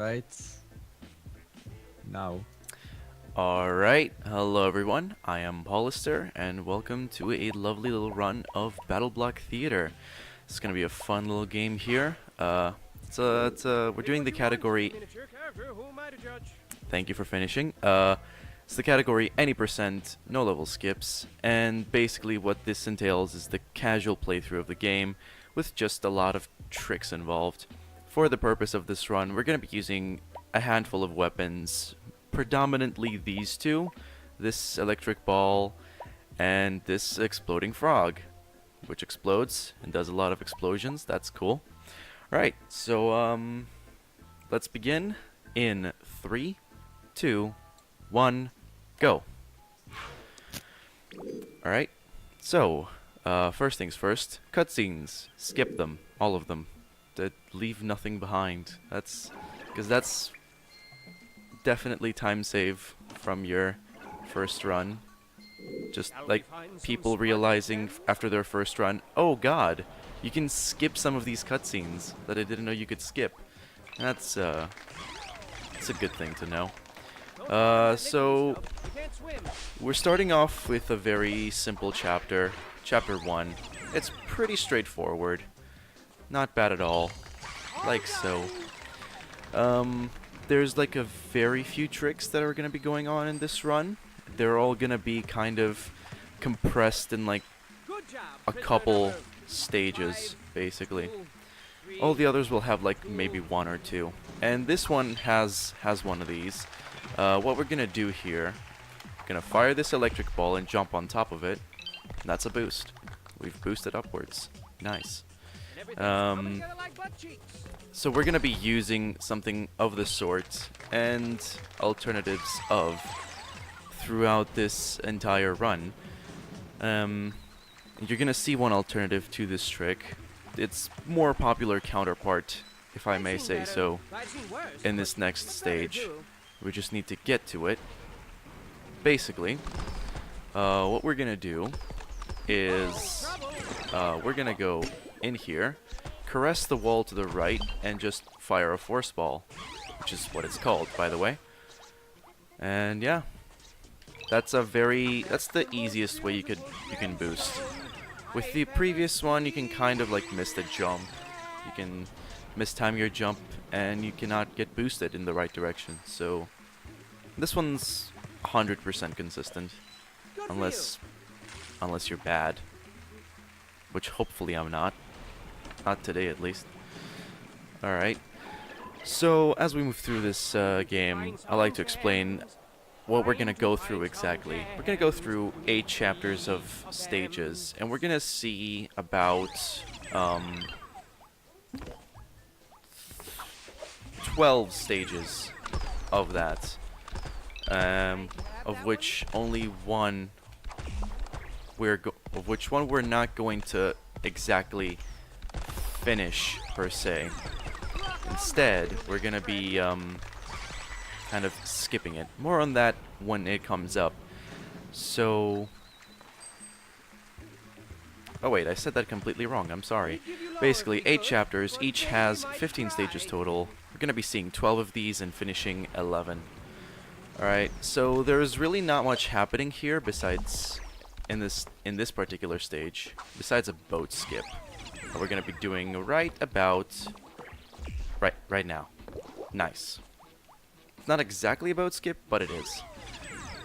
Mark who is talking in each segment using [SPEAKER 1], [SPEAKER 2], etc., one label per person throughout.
[SPEAKER 1] right now.
[SPEAKER 2] Alright, hello everyone, I am Paulister, and welcome to a lovely little run of BattleBlock Theater. It's gonna be a fun little game here. We're doing the category... Thank you for finishing. It's the category any percent, no level skips, and basically what this entails is the casual playthrough of the game, with just a lot of tricks involved. For the purpose of this run, we're gonna be using a handful of weapons, predominantly these two, this electric ball and this exploding frog, which explodes and does a lot of explosions. That's cool. Alright, so let's begin in 3, 2, 1, go. Alright, so first things first, cutscenes, skip them, all of them. Leave nothing behind. That's definitely time save from your first run. Just like people realizing after their first run, oh god, you can skip some of these cutscenes that I didn't know you could skip. That's a good thing to know. So we're starting off with a very simple chapter, chapter 1. It's pretty straightforward, not bad at all, like so. There's like a very few tricks that are going to be going on in this run. They're all going to be kind of compressed in like a couple stages, basically. All the others will have like maybe one or two. And this one has one of these. What we're going to do here, we're going to fire this electric ball and jump on top of it. That's a boost. We've boosted upwards. Nice. So we're going to be using something of the sort and alternatives of throughout this entire run. You're going to see one alternative to this trick. It's more popular counterpart, if I may say so, in this next stage. We just need to get to it. Basically, what we're going to do is we're going to go in here, caress the wall to the right, and just fire a force ball, which is what it's called, by the way. And yeah, that's the easiest way you can boost. With the previous one, you can kind of like miss the jump. You can mistime your jump, and you cannot get boosted in the right direction. So this one's 100% consistent, unless you're bad, which hopefully I'm not. Not today, at least. Alright. So, as we move through this game, I like to explain what we're going to go through exactly. We're going to go through 8 chapters of stages, and we're going to see about 12 stages of that, of which only one we're not going to exactly finish per se. Instead, we're gonna be kind of skipping it. More on that when it comes up. So, oh wait, I said that completely wrong. I'm sorry. Basically, 8 chapters, each has 15 stages total. We're gonna be seeing 12 of these and finishing 11. Alright, so there's really not much happening here besides in this particular stage, besides a boat skip. We're gonna be doing right now. Nice. It's not exactly a boat skip, but it is.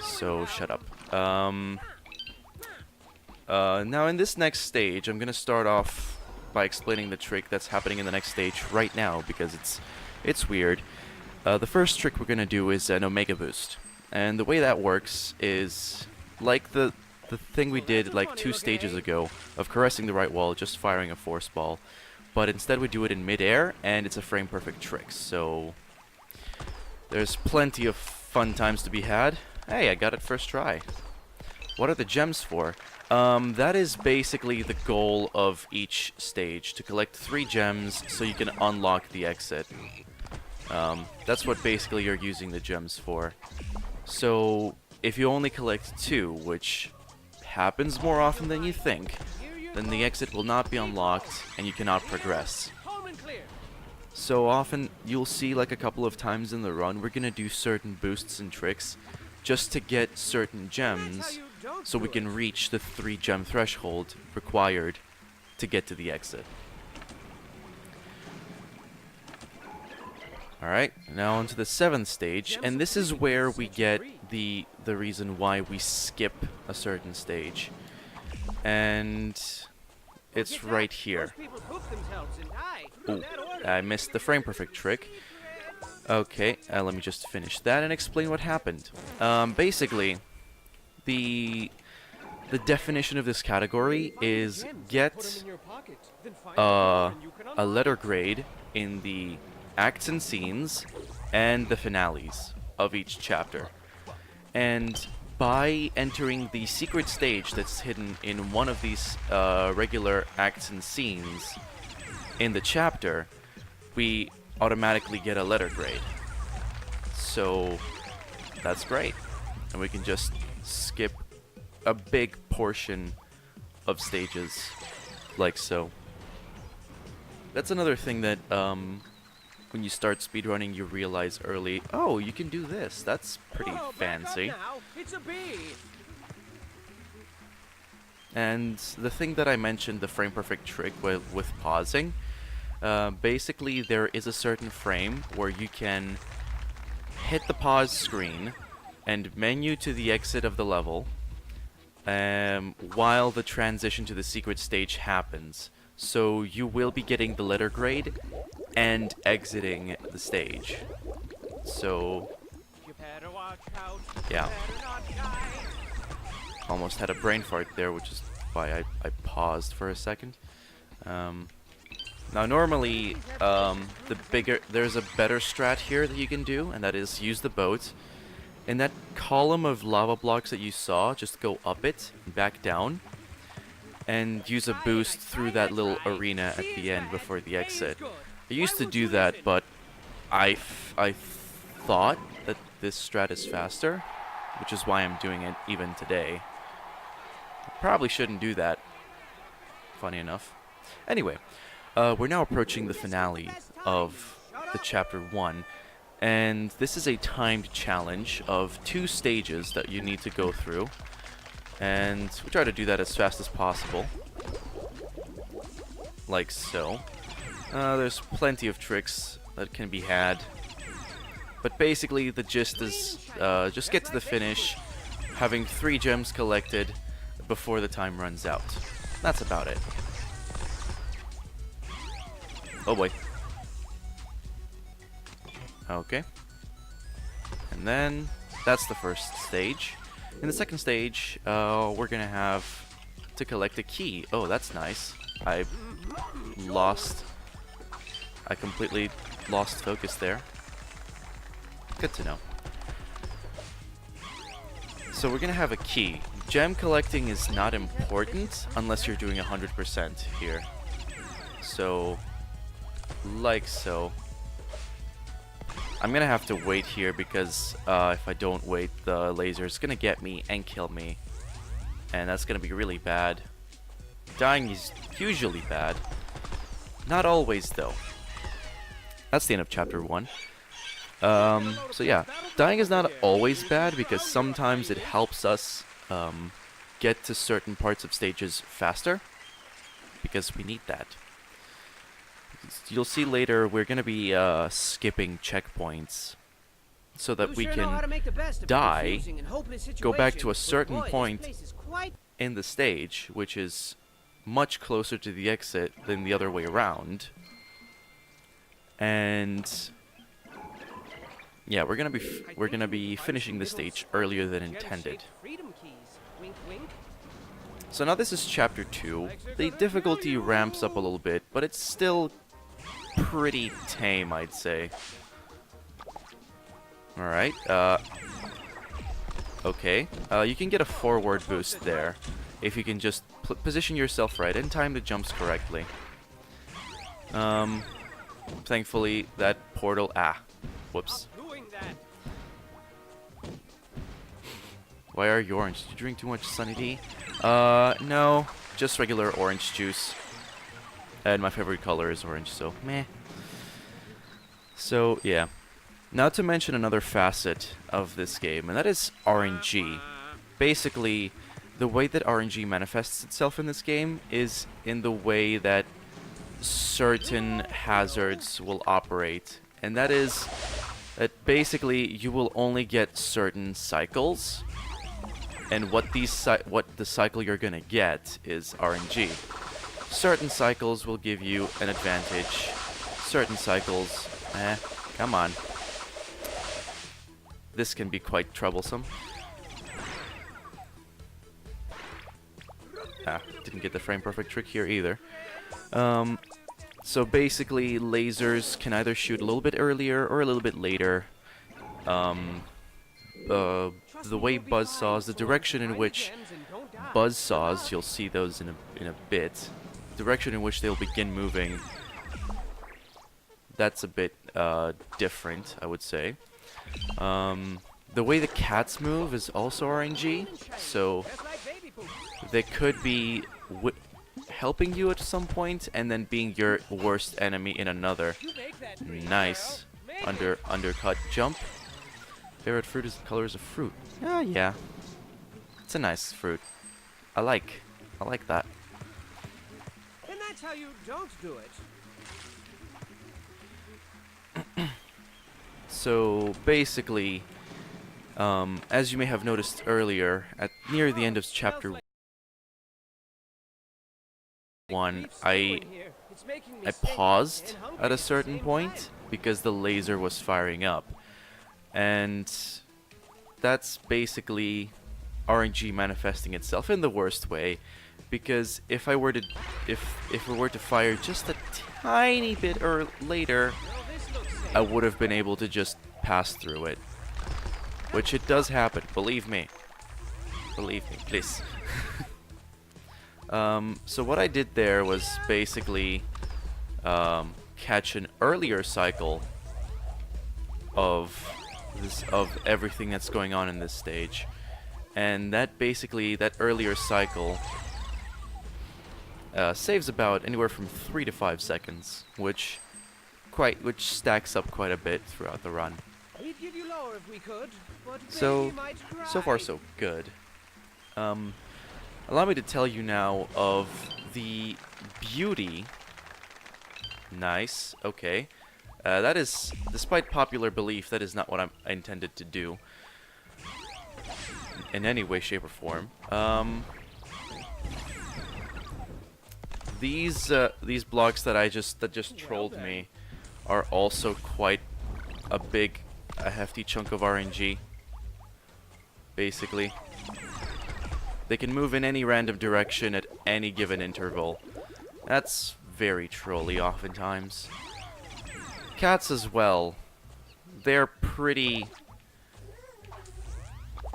[SPEAKER 2] So shut up. Now in this next stage, I'm gonna start off by explaining the trick that's happening in the next stage right now because it's weird. The first trick we're gonna do is an Omega Boost, and the way that works is like the thing we did like 2 stages ago of caressing the right wall, just firing a force ball, but instead we do it in midair, and it's a frame perfect trick. So there's plenty of fun times to be had. Hey, I got it first try. What are the gems for? That is basically the goal of each stage, to collect 3 gems so you can unlock the exit. That's what basically you're using the gems for. So if you only collect 2, which happens more often than you think, then the exit will not be unlocked and you cannot progress. So often you'll see like a couple of times in the run we're gonna do certain boosts and tricks just to get certain gems so we can reach the 3 gem threshold required to get to the exit. Alright, now on to the 7th stage, and this is where we get the reason why we skip a certain stage. And it's right here. Ooh, I missed the frame perfect trick. Okay, let me just finish that and explain what happened. Basically, the definition of this category is get a letter grade in the acts and scenes and the finales of each chapter. And by entering the secret stage that's hidden in one of these regular acts and scenes in the chapter, we automatically get a letter grade. So that's great. And we can just skip a big portion of stages like so. That's another thing that when you start speedrunning you realize early, oh, you can do this. That's pretty fancy. And the thing that I mentioned, the frame perfect trick with pausing, basically there is a certain frame where you can hit the pause screen and menu to the exit of the level while the transition to the secret stage happens. So you will be getting the letter grade and exiting the stage. So yeah, almost had a brain fart there, which is why I paused for a second. Now normally there's a better strat here that you can do, and that is use the boat. In that column of lava blocks that you saw, just go up it and back down and use a boost through that little arena at the end before the exit. I used to do that, but I thought that this strat is faster, which is why I'm doing it even today. I probably shouldn't do that, funny enough. Anyway, we're now approaching the finale of the chapter 1, and this is a timed challenge of 2 stages that you need to go through, and we try to do that as fast as possible, like so. There's plenty of tricks that can be had, but basically the gist is just get to the finish, having 3 gems collected before the time runs out. That's about it. Oh boy. Okay. And then that's the first stage. In the second stage, we're gonna have to collect a key. Oh, that's nice. I completely lost focus there. Good to know. So we're gonna have a key. Gem collecting is not important unless you're doing 100% here. So, like so. I'm gonna have to wait here because if I don't wait, the laser is gonna get me and kill me. And that's gonna be really bad. Dying is usually bad. Not always, though. That's the end of chapter 1. So yeah, dying is not always bad because sometimes it helps us get to certain parts of stages faster, because we need that. You'll see later we're going to be skipping checkpoints so that we can die, go back to a certain point in the stage, which is much closer to the exit than the other way around. And yeah, we're gonna be finishing the stage earlier than intended. So now this is chapter 2. The difficulty ramps up a little bit, but it's still pretty tame, I'd say. Alright, okay. You can get a forward boost there if you can just position yourself right and time the jumps correctly. Thankfully, that portal... whoops. Why are you orange? Did you drink too much Sunny D? No. Just regular orange juice. And my favorite color is orange, so meh. So, yeah. Now to mention another facet of this game, and that is RNG. Basically, the way that RNG manifests itself in this game is in the way that certain hazards will operate. And that is that basically you will only get certain cycles, and what the cycle you're gonna get is RNG. Certain cycles will give you an advantage. Certain cycles, come on. This can be quite troublesome. Didn't get the frame perfect trick here either. So basically, lasers can either shoot a little bit earlier or a little bit later. The way buzzsaws, the direction in which buzzsaws, you'll see those in a bit. Direction in which they'll begin moving. That's a bit different, I would say. The way the cats move is also RNG, so they could be helping you at some point and then being your worst enemy in another. Nice. Undercut jump. Favorite fruit is the colors of fruit. Yeah. It's a nice fruit. I like that.
[SPEAKER 1] And that's how you don't do it.
[SPEAKER 2] So basically, as you may have noticed earlier, near the end of chapter 1, I paused at a certain point because the laser was firing up. And that's basically RNG manifesting itself in the worst way, because if I were to if it were to fire just a tiny bit later, I would have been able to just pass through it. Which it does happen, believe me. Believe me, please. So what I did there was basically catch an earlier cycle of everything that's going on in this stage, and that earlier cycle saves about anywhere from 3 to 5 seconds, which stacks up quite a bit throughout the run.
[SPEAKER 1] We'd give you lower if we could, but
[SPEAKER 2] So
[SPEAKER 1] might
[SPEAKER 2] far so good. Allow me to tell you now of the beauty. Nice. Okay. That is, despite popular belief, that is not what I intended to do in any way, shape, or form. These blocks that just trolled me are also quite a hefty chunk of RNG. Basically, they can move in any random direction at any given interval. That's very trolly oftentimes. Cats as well. They're pretty...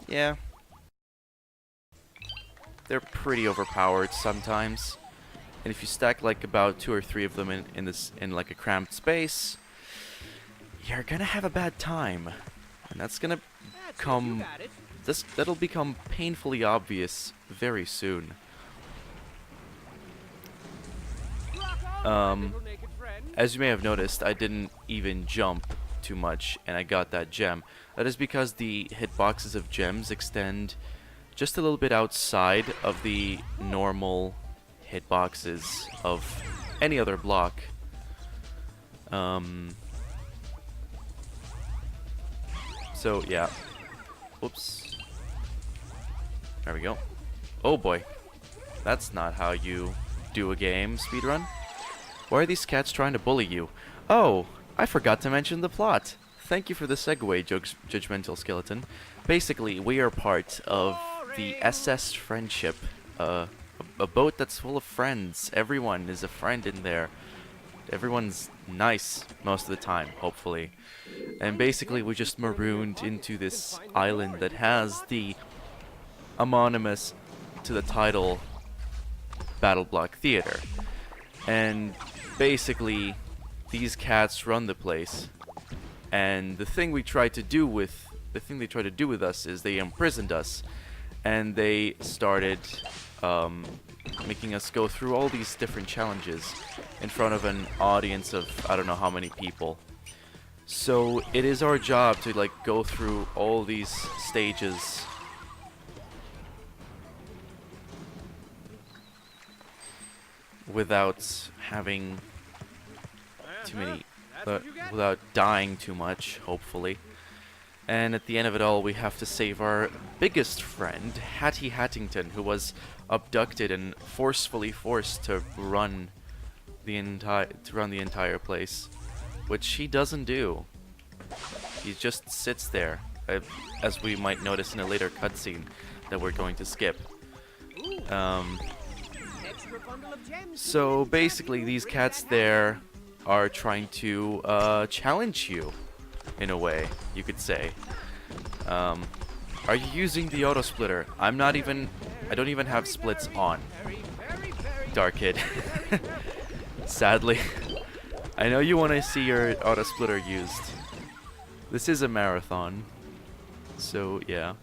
[SPEAKER 2] yeah. They're pretty overpowered sometimes. And if you stack like about 2 or 3 of them in like a cramped space, you're gonna have a bad time. And that's gonna that'll become painfully obvious very soon. As you may have noticed, I didn't even jump too much, and I got that gem. That is because the hitboxes of gems extend just a little bit outside of the normal hitboxes of any other block. So, yeah. Whoops. There we go. Oh boy. That's not how you do a game, speedrun. Why are these cats trying to bully you? Oh, I forgot to mention the plot. Thank you for the segue, Judgmental Skeleton. Basically, we are part of the SS Friendship, a boat that's full of friends. Everyone is a friend in there. Everyone's nice most of the time, hopefully. And basically, we just marooned into this island that has the homonymous to the title BattleBlock Theater. And basically, these cats run the place. And the thing they tried to do with us is they imprisoned us, and they started making us go through all these different challenges in front of an audience of I don't know how many people. So it is our job to like go through all these stages without having too many, without dying too much, hopefully. And at the end of it all, we have to save our biggest friend, Hattie Hattington, who was abducted and forcefully forced to run the entire place, which he doesn't do. He just sits there, as we might notice in a later cutscene that we're going to skip. So basically, these cats there are trying to challenge you, in a way, you could say. Are you using the auto splitter? I don't even have splits on. Dark Kid. Sadly. I know you want to see your auto splitter used. This is a marathon. So, yeah.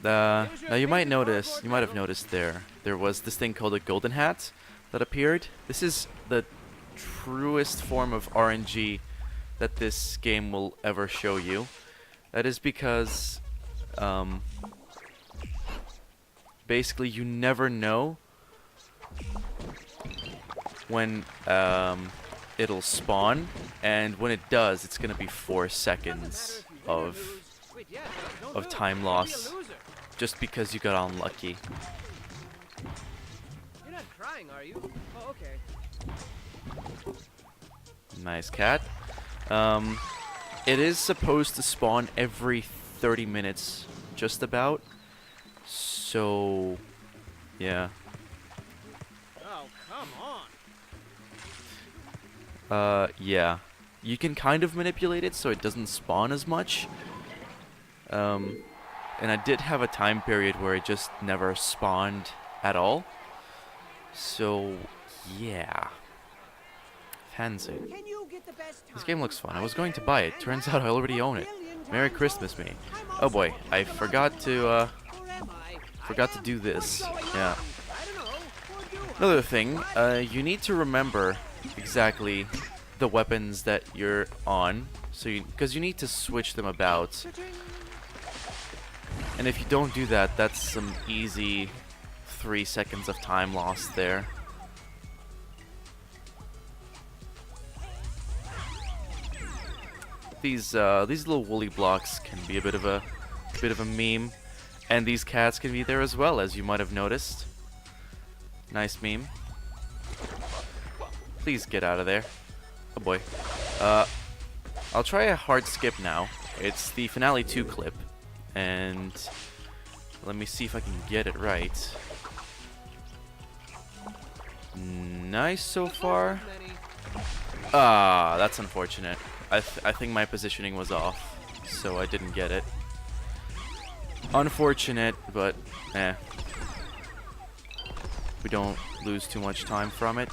[SPEAKER 2] Now you might have noticed there was this thing called a golden hat that appeared. This is the truest form of RNG that this game will ever show you. That is because basically you never know when it'll spawn, and when it does, it's gonna be 4 seconds of time loss just because you got unlucky.
[SPEAKER 1] You're not crying, are you? Oh, okay.
[SPEAKER 2] Nice cat. It is supposed to spawn every 30 minutes, just about. So, yeah.
[SPEAKER 1] Oh, come on.
[SPEAKER 2] Yeah. You can kind of manipulate it so it doesn't spawn as much. And I did have a time period where it just never spawned at all. So, yeah. Fancy. This game looks fun. I was going to buy it. Turns out I already own it. Merry Christmas, me. Oh boy, I forgot to do this. Yeah. Another thing, you need to remember exactly the weapons that you're on, so because you need to switch them about. And if you don't do that, that's some easy 3 seconds of time lost there. These little woolly blocks can be a bit of a meme, and these cats can be there as well, as you might have noticed. Nice meme. Please get out of there. Oh boy. I'll try a hard skip now. It's the Finale 2 clip, and let me see if I can get it right. Nice so far. Ah, that's unfortunate. I think my positioning was off, so I didn't get it. Unfortunate, but we don't lose too much time from it.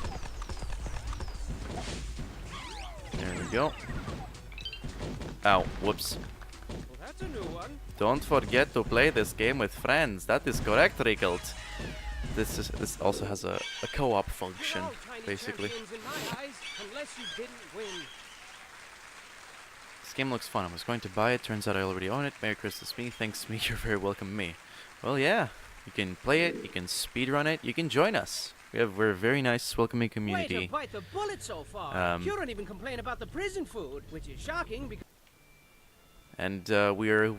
[SPEAKER 2] There we go. Ow, whoops.
[SPEAKER 1] Well, that's a new one.
[SPEAKER 2] Don't forget to play this game with friends. That is correct, Rickelt. This also has a co-op function, basically. This game looks fun. I was going to buy it. Turns out I already own it. Merry Christmas, me. Thanks, me. You're very welcome, me. Well, yeah. You can play it. You can speedrun it. You can join us. We're a very nice, welcoming community.
[SPEAKER 1] Way to bite the bullet so far. You don't even complain about the prison food, which is shocking because.
[SPEAKER 2] And we're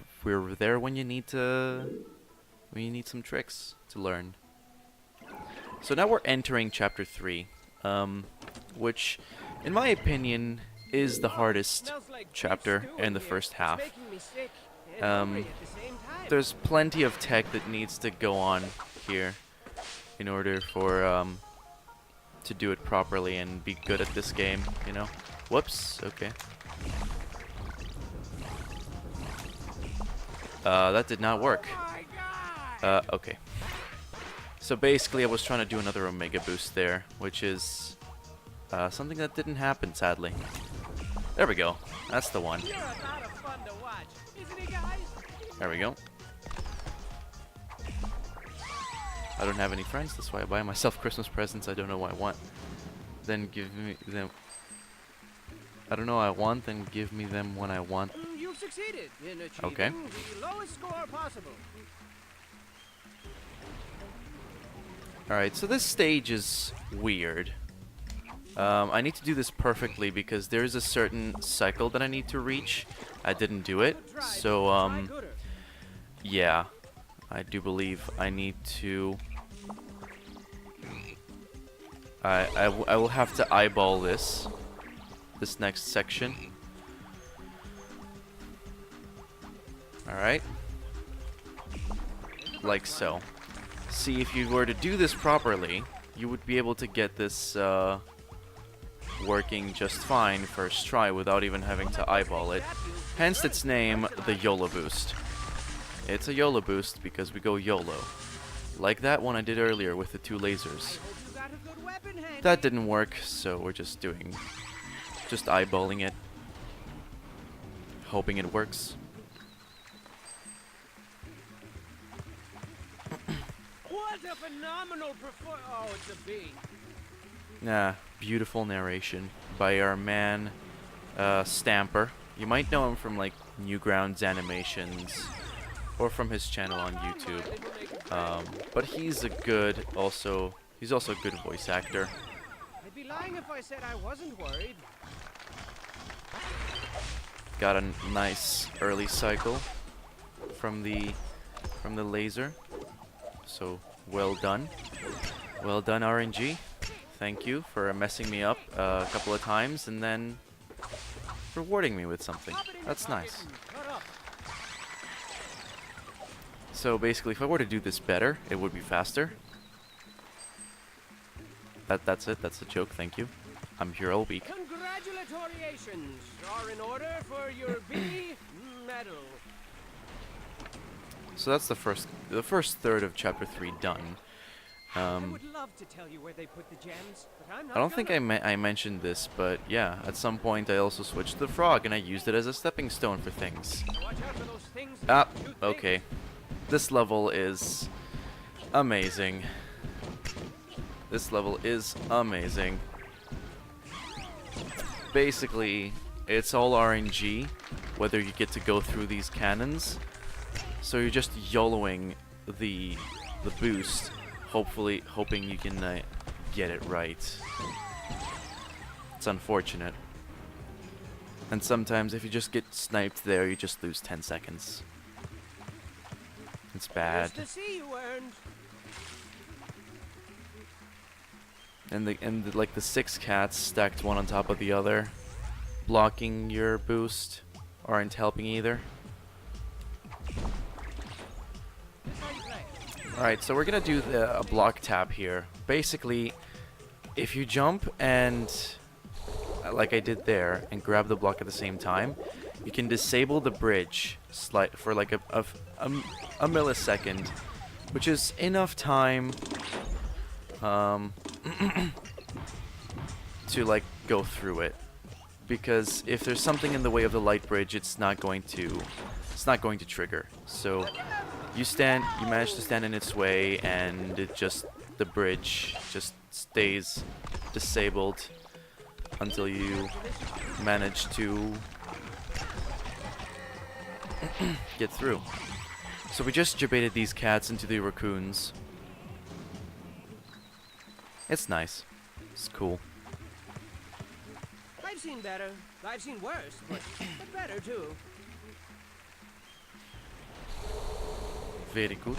[SPEAKER 2] there when you need some tricks to learn. So now we're entering chapter 3, which, in my opinion, is the hardest chapter in the first half. There's plenty of tech that needs to go on here in order for to do it properly and be good at this game, you know. Whoops. Okay. That did not work. Okay. So basically, I was trying to do another Omega Boost there, which is something that didn't happen, sadly. There we go. That's the one. There we go. I don't have any friends, that's why I buy myself Christmas presents I don't know what I want. then give me them. I don't know. I want, then give me them when I want.
[SPEAKER 1] You've succeeded in achieving the lowest score possible.
[SPEAKER 2] Alright, so this stage is weird. I need to do this perfectly because there is a certain cycle that I need to reach. I didn't do it, so yeah, I do believe I need to. I will have to eyeball this next section. Alright, like so. See, if you were to do this properly, you would be able to get this working just fine first try without even having to eyeball it. Hence its name, the YOLO boost. It's a YOLO boost because we go YOLO. Like that one I did earlier with the 2 lasers. That didn't work, so we're just eyeballing it. Hoping it works.
[SPEAKER 1] What a phenomenal performance! Oh, it's a B.
[SPEAKER 2] Nah, beautiful narration by our man, Stamper. You might know him from like Newgrounds animations or from his channel on YouTube. But he's a good, he's also a good voice actor.
[SPEAKER 1] I'd be lying if I said I wasn't worried.
[SPEAKER 2] Got a nice early cycle from the laser. So well done. Well done, RNG. Thank you for messing me up a couple of times and then rewarding me with something. That's nice. So basically, if I were to do this better, it would be faster. That's it. That's a joke. Thank you. I'm here all week.
[SPEAKER 1] Congratulations are in order for your B medal.
[SPEAKER 2] So that's the first third of chapter 3 done.
[SPEAKER 1] I would love to tell you where they put the gems, but I'm not
[SPEAKER 2] I don't think I mentioned this, but yeah, at some point I also switched to the frog and I used it as a stepping stone for things.
[SPEAKER 1] Watch out for those things.
[SPEAKER 2] Okay. This level is amazing. This level is amazing. Basically, it's all RNG, whether you get to go through these cannons. So you're just YOLOing the boost, hoping you can get it right. It's unfortunate. And sometimes if you just get sniped there, you just lose 10 seconds. It's bad. And like the 6 cats stacked one on top of the other, blocking your boost, aren't helping either. Alright, so we're gonna do a block tab here. Basically, if you jump and, like I did there, and grab the block at the same time, you can disable the bridge for like a millisecond, which is enough time to like go through it. Because if there's something in the way of the light bridge, it's not going to trigger. So you manage to stand in its way, and the bridge just stays disabled until you manage to get through. So we just debated these cats into the raccoons. It's nice. It's cool.
[SPEAKER 1] I've seen better. I've seen worse, but better too.
[SPEAKER 2] Very good.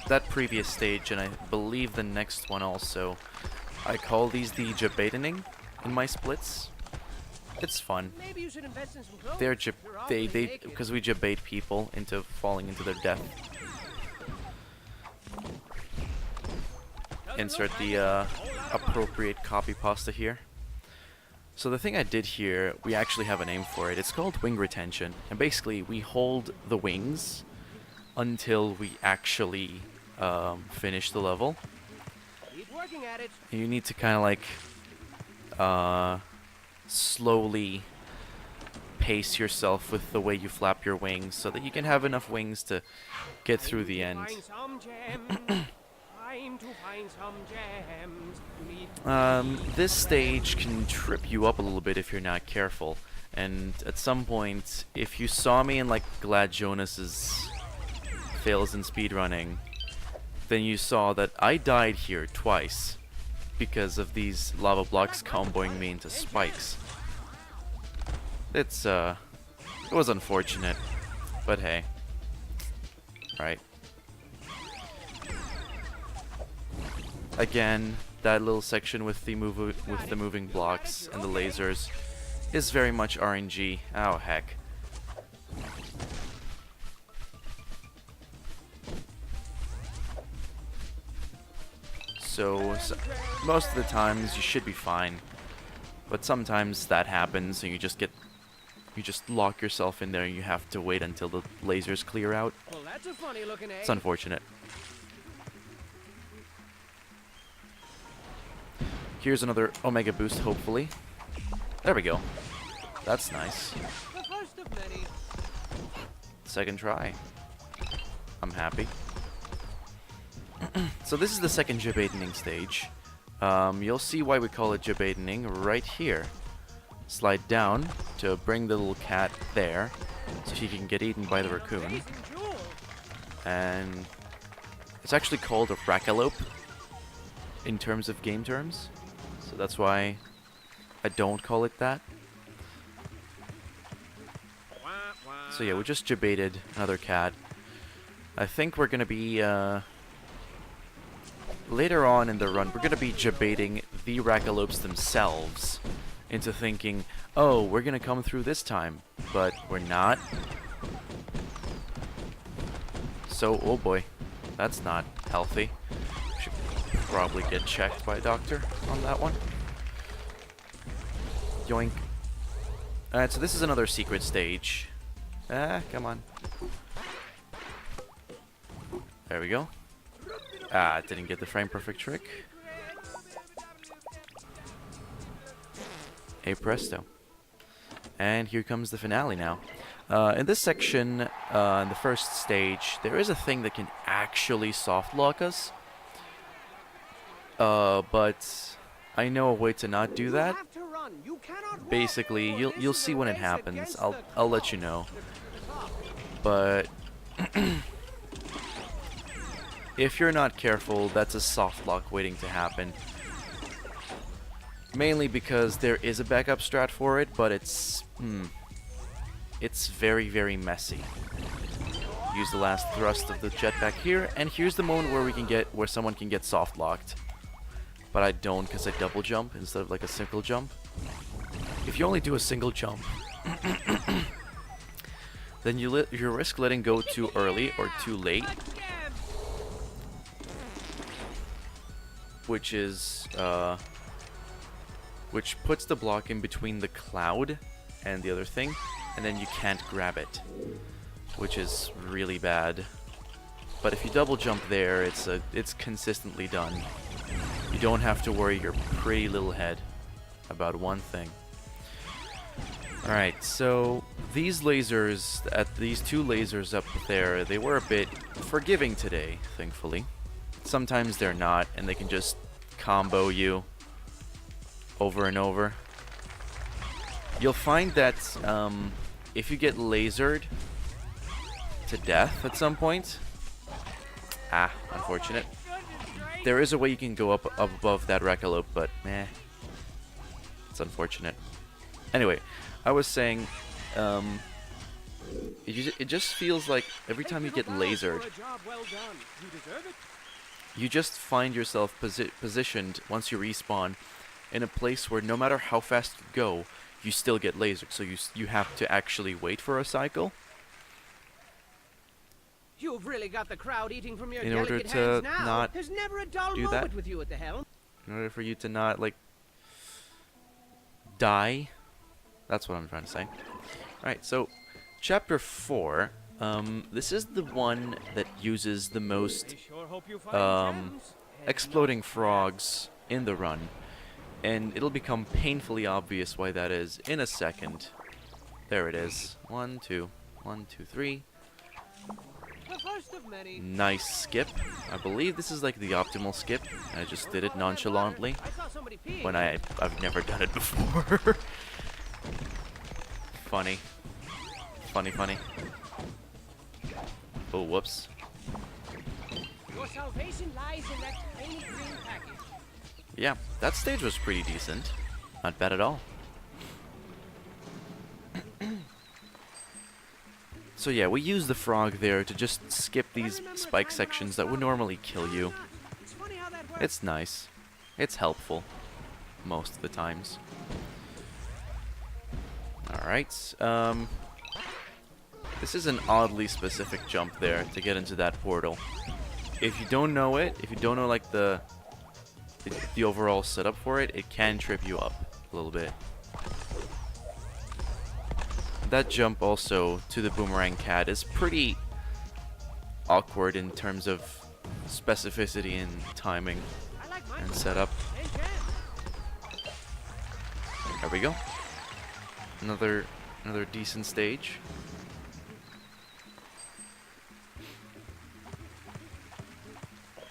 [SPEAKER 2] That previous stage, and I believe the next one also, I call these the debating in my splits. It's fun.
[SPEAKER 1] Maybe you should invest in some clothes.
[SPEAKER 2] They because we debate people into falling into their death. Insert the appropriate copy pasta here. So the thing I did here, we actually have a name for it. It's called wing retention, and basically we hold the wings until we actually finish the level.
[SPEAKER 1] Keep working at it.
[SPEAKER 2] And you need to kind of like slowly pace yourself with the way you flap your wings so that you can have enough wings to get through the end.
[SPEAKER 1] time to find some gems.
[SPEAKER 2] This stage can trip you up a little bit if you're not careful. And at some point, if you saw me in like Glad Jonas's fails in speedrunning, then you saw that I died here twice because of these lava blocks comboing me into spikes. It was unfortunate, but hey. Right. Again, that little section with the moving blocks and the lasers is very much RNG. Oh heck. So most of the times you should be fine, but sometimes that happens and you just lock yourself in there and you have to wait until the lasers clear out.
[SPEAKER 1] Well, that's a funny looking egg.
[SPEAKER 2] It's unfortunate. Here's another Omega boost, hopefully. There we go. That's nice.
[SPEAKER 1] The first of many.
[SPEAKER 2] Second try. I'm happy. So this is the second Jabaidening stage. You'll see why we call it Jabaidening right here. Slide down to bring the little cat there so she can get eaten by the raccoon. And it's actually called a rackalope in terms of game terms. So that's why I don't call it that. So yeah, we just jabaited another cat. I think we're gonna be later on in the run, we're gonna be jabaiting the rackalopes themselves into thinking, oh, we're gonna come through this time, but we're not. So, oh boy, that's not healthy. Should probably get checked by a doctor on that one. Yoink. Alright, so this is another secret stage. Ah, come on. There we go. Ah, didn't get the frame perfect trick. Hey presto. And here comes the finale now. In this section, in the first stage, there is a thing that can actually soft lock us. But I know a way to not do that. Basically, you'll see when it happens. I'll let you know. But if you're not careful, that's a soft lock waiting to happen. Mainly because there is a backup strat for it, but it's very, very messy. Use the last thrust of the jetpack here, and here's the moment where someone can get soft locked. But I don't, because I double jump instead of like a single jump. If you only do a single jump, then you risk letting go too early or too late, which puts the block in between the cloud and the other thing, and then you can't grab it, which is really bad. But if you double jump there, it's consistently done. You don't have to worry your pretty little head about one thing. Alright, so these lasers, these two lasers up there, they were a bit forgiving today, thankfully. Sometimes they're not, and they can just combo you over and over. You'll find that if you get lasered to death at some point, unfortunate, there is a way you can go up above that rackalope, but meh, it's unfortunate. Anyway, I was saying, it just feels like every time you get lasered, you just find yourself positioned once you respawn in a place where no matter how fast you go, you still get lasered. So you have to actually wait for a cycle.
[SPEAKER 1] You've really got the crowd eating from your
[SPEAKER 2] in order
[SPEAKER 1] delicate
[SPEAKER 2] to
[SPEAKER 1] hands now.
[SPEAKER 2] not
[SPEAKER 1] There's never a dull
[SPEAKER 2] do
[SPEAKER 1] moment
[SPEAKER 2] that.
[SPEAKER 1] with you at the helm.
[SPEAKER 2] In order for you to not like die. That's what I'm trying to say. Alright, so chapter 4. This is the one that uses the most exploding frogs in the run. And it'll become painfully obvious why that is in a second. There it is. 1, 2, 1, 2, 3.
[SPEAKER 1] The first of many.
[SPEAKER 2] Nice skip. I believe this is like the optimal skip. I just did it nonchalantly
[SPEAKER 1] I saw somebody peeing.
[SPEAKER 2] when I've never done it before. Funny. Funny, funny. Oh, whoops.
[SPEAKER 1] Your salvation lies in that tiny green package.
[SPEAKER 2] Yeah, that stage was pretty decent. Not bad at all. So yeah, we use the frog there to just skip these spike sections that would normally kill you.
[SPEAKER 1] It's funny how that works.
[SPEAKER 2] It's nice. It's helpful. Most of the times. Alright, this is an oddly specific jump there to get into that portal. If you don't know it, if you don't know like the overall setup for it, it can trip you up a little bit. That jump also to the boomerang cat is pretty awkward in terms of specificity and timing
[SPEAKER 1] I like my
[SPEAKER 2] and setup. There we go. Another decent stage.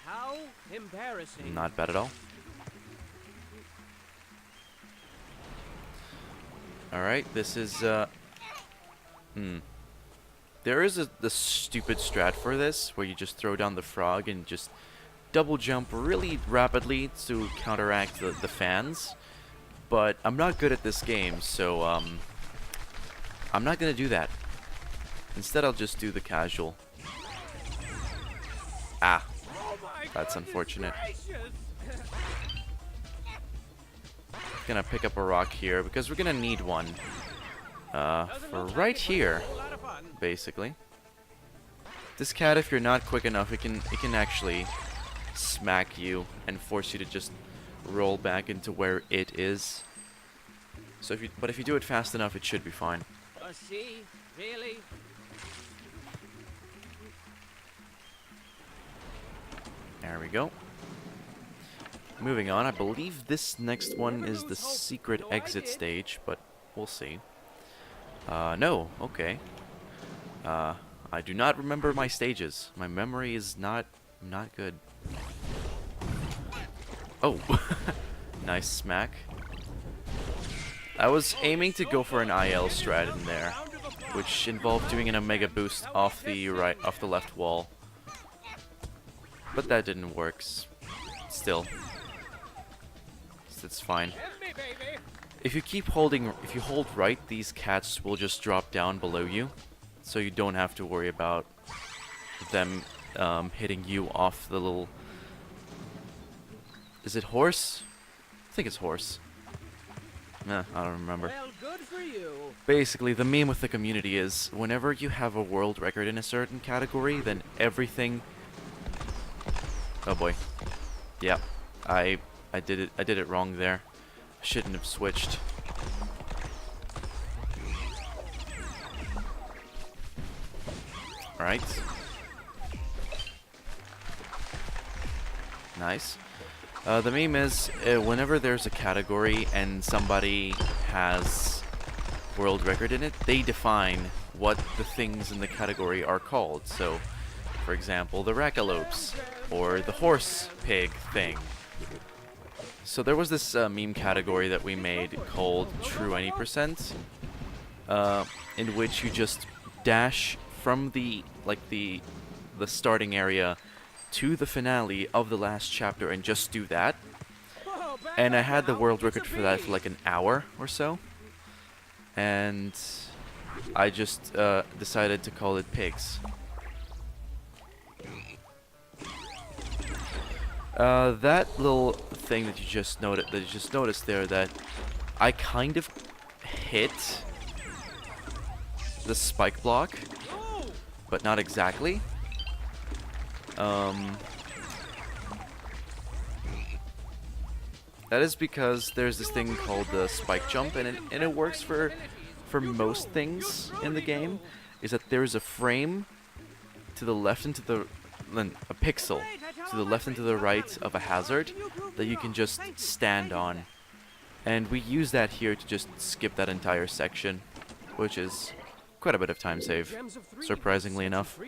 [SPEAKER 1] How embarrassing.
[SPEAKER 2] Not bad at all. Alright, this is there is the stupid strat for this, where you just throw down the frog and just double jump really rapidly to counteract the fans. But I'm not good at this game, so I'm not gonna do that. Instead, I'll just do the casual. Ah, that's unfortunate. Gonna pick up a rock here because we're gonna need one for right here, basically. This cat, if you're not quick enough, it can actually smack you and force you to just roll back into where it is. So if you do it fast enough, it should be fine.
[SPEAKER 1] See, really?
[SPEAKER 2] There we go. Moving on, I believe this next one is the secret exit stage, but we'll see. No, okay. I do not remember my stages. My memory is not good. Oh, nice smack. I was aiming to go for an IL strat in there, which involved doing an Omega boost off the left wall. But that didn't work. Still. It's fine. If you hold right, these cats will just drop down below you, so you don't have to worry about them hitting you off the little... Is it horse? I think it's horse. Nah, I don't remember.
[SPEAKER 1] Well, good for you.
[SPEAKER 2] Basically, the meme with the community is, whenever you have a world record in a certain category, then everything... Oh boy. Yeah, I did it wrong there. Shouldn't have switched. Alright. Nice. The meme is, whenever there's a category and somebody has world record in it, they define what the things in the category are called. So, for example, the rackalopes, or the horse pig thing. So there was this meme category that we made called True Any Percent, in which you just dash from the starting area to the finale of the last chapter and just do that. And I had the world record for that for like an hour or so. And I just decided to call it Pigs. That little thing that you just noticed there, that I kind of hit the spike block, but not exactly. That is because there's this thing called the spike jump, and it works for most things in the game. Is that there is a frame to the left and to the a pixel to the left and to the right of a hazard that you can just stand on, and we use that here to just skip that entire section, which is quite a bit of time save, surprisingly enough.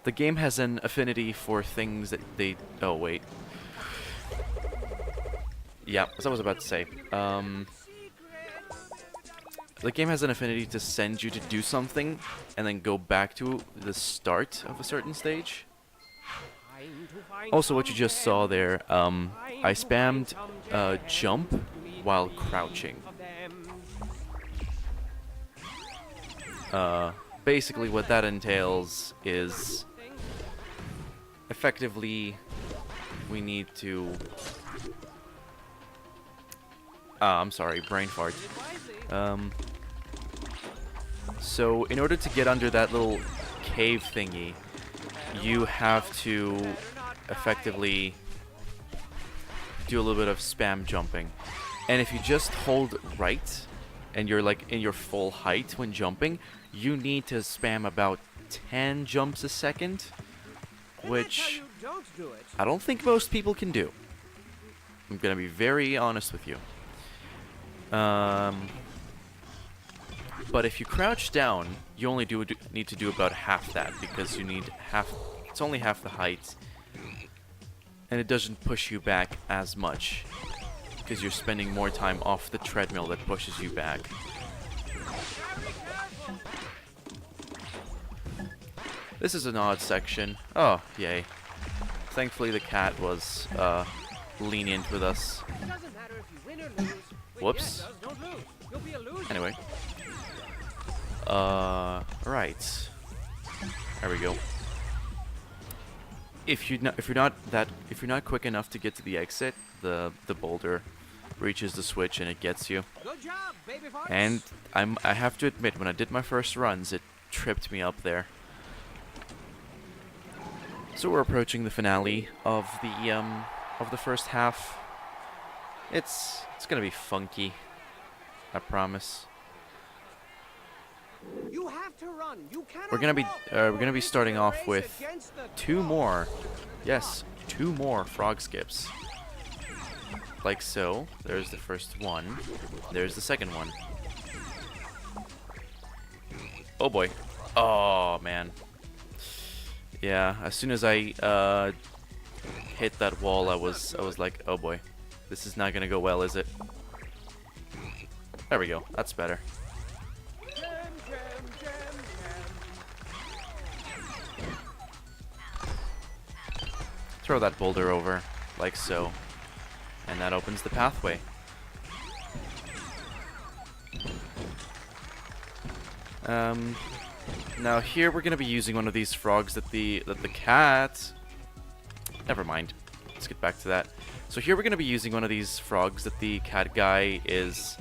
[SPEAKER 2] The game has an affinity for things that they... Oh, wait. Yeah, as I was about to say. The game has an affinity to send you to do something and then go back to the start of a certain stage. Also, what you just saw there, I spammed jump while crouching. Basically what that entails is effectively we need to... I'm sorry, brain fart. So in order to get under that little cave thingy, you have to effectively do a little bit of spam jumping. And if you just hold right, and you're like in your full height when jumping, you need to spam about 10 jumps a second, which I don't think most people can do. I'm gonna be very honest with you. But if you crouch down, you only need to do about half that, because you need half. It's only half the height, and it doesn't push you back as much, because you're spending more time off the treadmill that pushes you back. This is an odd section. Oh, yay. Thankfully the cat was lenient with us. Whoops. Anyway. Right. There we go. If you're not quick enough to get to the exit, the boulder reaches the switch and it gets you.
[SPEAKER 1] Good job, baby farts.
[SPEAKER 2] And I have to admit, when I did my first runs, it tripped me up there. So we're approaching the finale of the first half. It's gonna be funky, I promise.
[SPEAKER 1] You have to run. You cannot
[SPEAKER 2] We're gonna be starting off with two more frog skips. Like so. There's the first one. There's the second one. Oh boy. Oh man. Yeah, as soon as I hit that wall, I was like, oh boy. This is not gonna go well, is it? There we go. That's better. Throw that boulder over, like so. And that opens the pathway. Now here we're gonna be using one of these frogs that the cat... Never mind. Let's get back to that. So here we're gonna be using one of these frogs that the cat guy is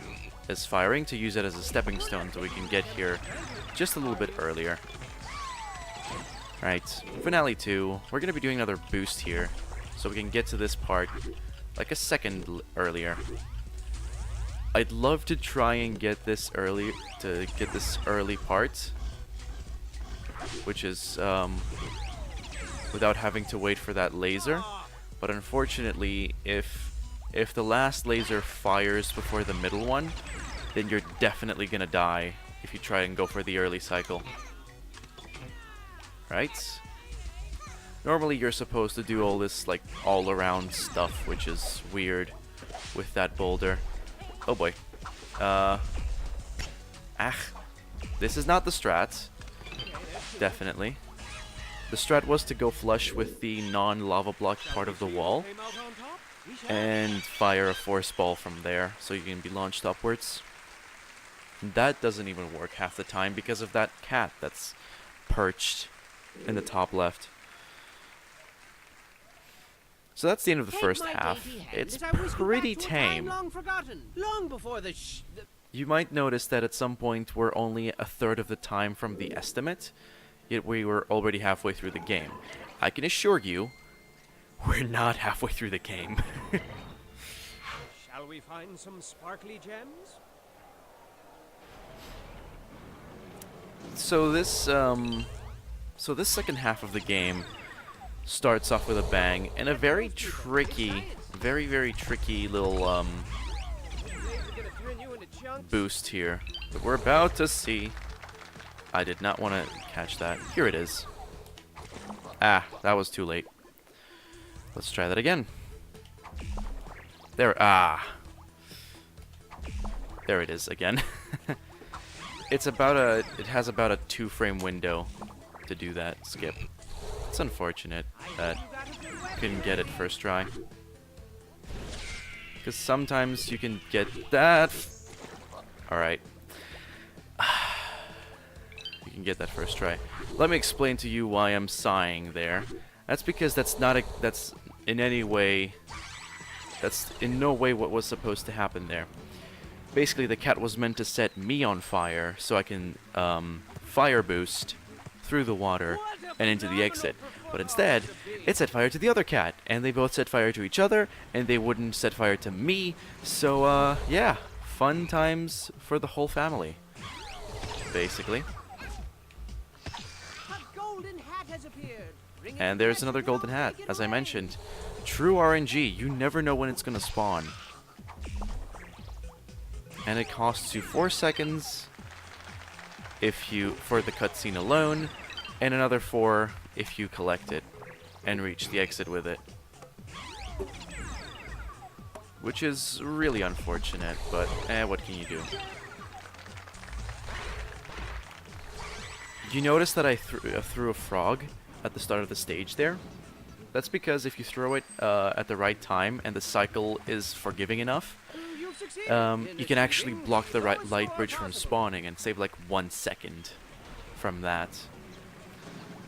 [SPEAKER 2] firing to use it as a stepping stone so we can get here just a little bit earlier. Right, Finale 2. We're gonna be doing another boost here so we can get to this part like a second earlier. I'd love to try and get this early part, which is without having to wait for that laser. But unfortunately, if the last laser fires before the middle one, then you're definitely gonna die if you try and go for the early cycle. Right? Normally you're supposed to do all this like all-around stuff, which is weird with that boulder. Oh boy. This is not the strat. Definitely. The strat was to go flush with the non-lava block part of the wall and fire a force ball from there so you can be launched upwards. That doesn't even work half the time because of that cat that's perched in the top left. So that's the end of the first half. It's pretty tame. You might notice that at some point we're only a third of the time from the estimate, yet we were already halfway through the game. I can assure you, we're not halfway through the game.
[SPEAKER 1] Shall we find some sparkly gems?
[SPEAKER 2] So this second half of the game starts off with a bang and a very tricky, very tricky little boost here that we're about to see. I did not want to catch that. Here it is. Ah, that was too late. Let's try that again. There, ah. There it is again. It has about a 2-frame window to do that skip. It's unfortunate that I couldn't get it first try. Because sometimes you can get that. Alright. You can get that first try. Let me explain to you why I'm sighing there. That's because that's in no way what was supposed to happen there. Basically, the cat was meant to set me on fire so I can fire boost through the water and into the exit. But instead, it set fire to the other cat, and they both set fire to each other, and they wouldn't set fire to me. So, yeah, fun times for the whole family, basically. And there's another golden hat, as I mentioned. True RNG, you never know when it's gonna spawn. And it costs you 4 seconds for the cutscene alone, and another 4 if you collect it and reach the exit with it. Which is really unfortunate, but what can you do? You notice that I threw a frog at the start of the stage there? That's because if you throw it at the right time and the cycle is forgiving enough, you can actually block the light bridge from spawning and save like 1 second from that.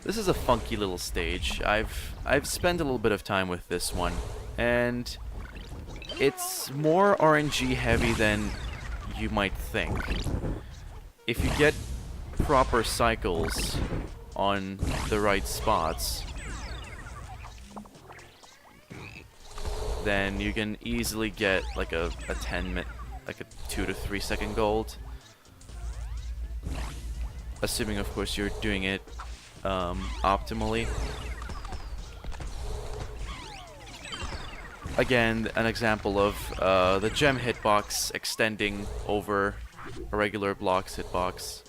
[SPEAKER 2] This is a funky little stage. I've spent a little bit of time with this one, and it's more RNG heavy than you might think. If you get proper cycles on the right spots, then you can easily get like a 2 to 3 second gold. Assuming, of course, you're doing it optimally. Again, an example of the gem hitbox extending over a regular blocks hitbox.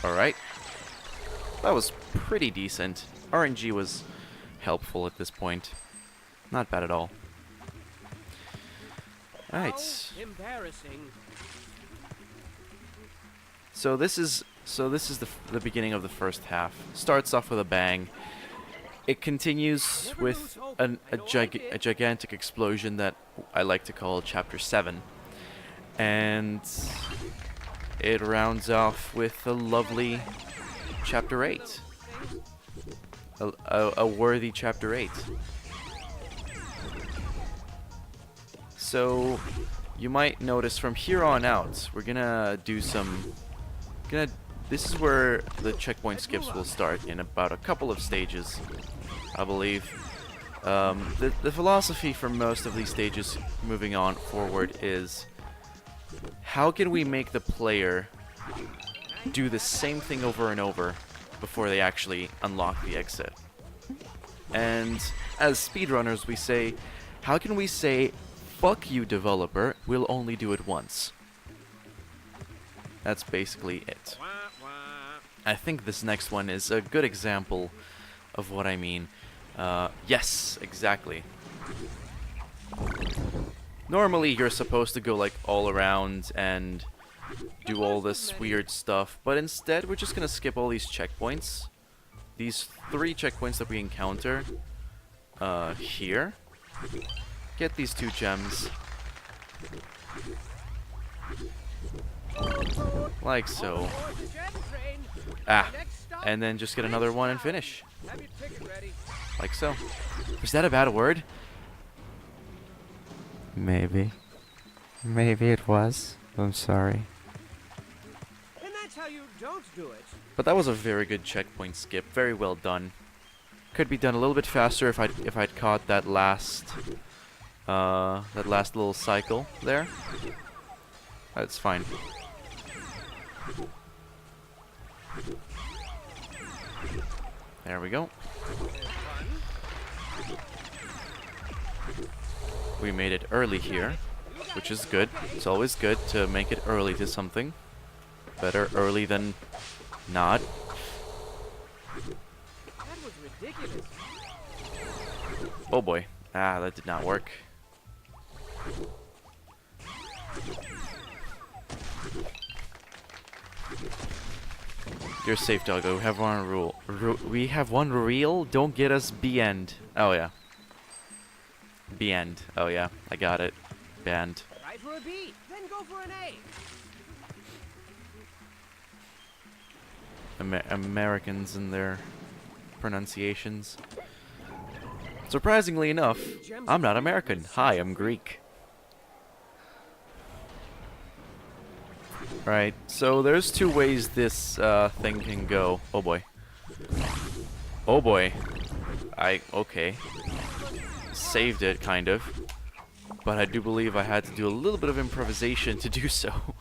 [SPEAKER 2] Alright. That was pretty decent. RNG was helpful at this point. Not bad at all. Alright.
[SPEAKER 1] Embarrassing.
[SPEAKER 2] So this is the beginning of the first half. Starts off with a bang. It continues with a gigantic explosion that I like to call Chapter 7. And it rounds off with a lovely Chapter 8. A worthy Chapter 8. So you might notice from here on out, we're gonna do some... This is where the checkpoint skips will start, in about a couple of stages, I believe. The philosophy for most of these stages moving on forward is, how can we make the player do the same thing over and over before they actually unlock the exit? And as speedrunners, we say, how can we say, fuck you, developer, we'll only do it once? That's basically it. I think this next one is a good example of what I mean. Yes, exactly. Normally you're supposed to go like all around and do all this weird stuff, but instead we're just gonna skip all these checkpoints. These 3 checkpoints that we encounter here. Get these 2 gems. Like so. Ah, and then just get another one and finish. Like so. Was that a bad word?
[SPEAKER 3] Maybe. Maybe it was. I'm sorry.
[SPEAKER 1] And that's how you don't do it.
[SPEAKER 2] But that was a very good checkpoint skip. Very well done. Could be done a little bit faster if I'd caught that last little cycle there. That's fine. There we go. We made it early here, which is good. It's always good to make it early to something. Better early than not.
[SPEAKER 1] That was ridiculous.
[SPEAKER 2] Oh boy. Ah, that did not work. You're safe, doggo. We have one rule. We have one rule. Don't get us B-end. Oh yeah. B-end. Oh yeah. I got it. Banned.
[SPEAKER 1] Try for a B, then go for an A.
[SPEAKER 2] Americans and their pronunciations. Surprisingly enough, I'm not American. Hi, I'm Greek. Right, so there's two ways this thing can go. Oh boy. Oh boy. Okay. Saved it, kind of. But I do believe I had to do a little bit of improvisation to do so.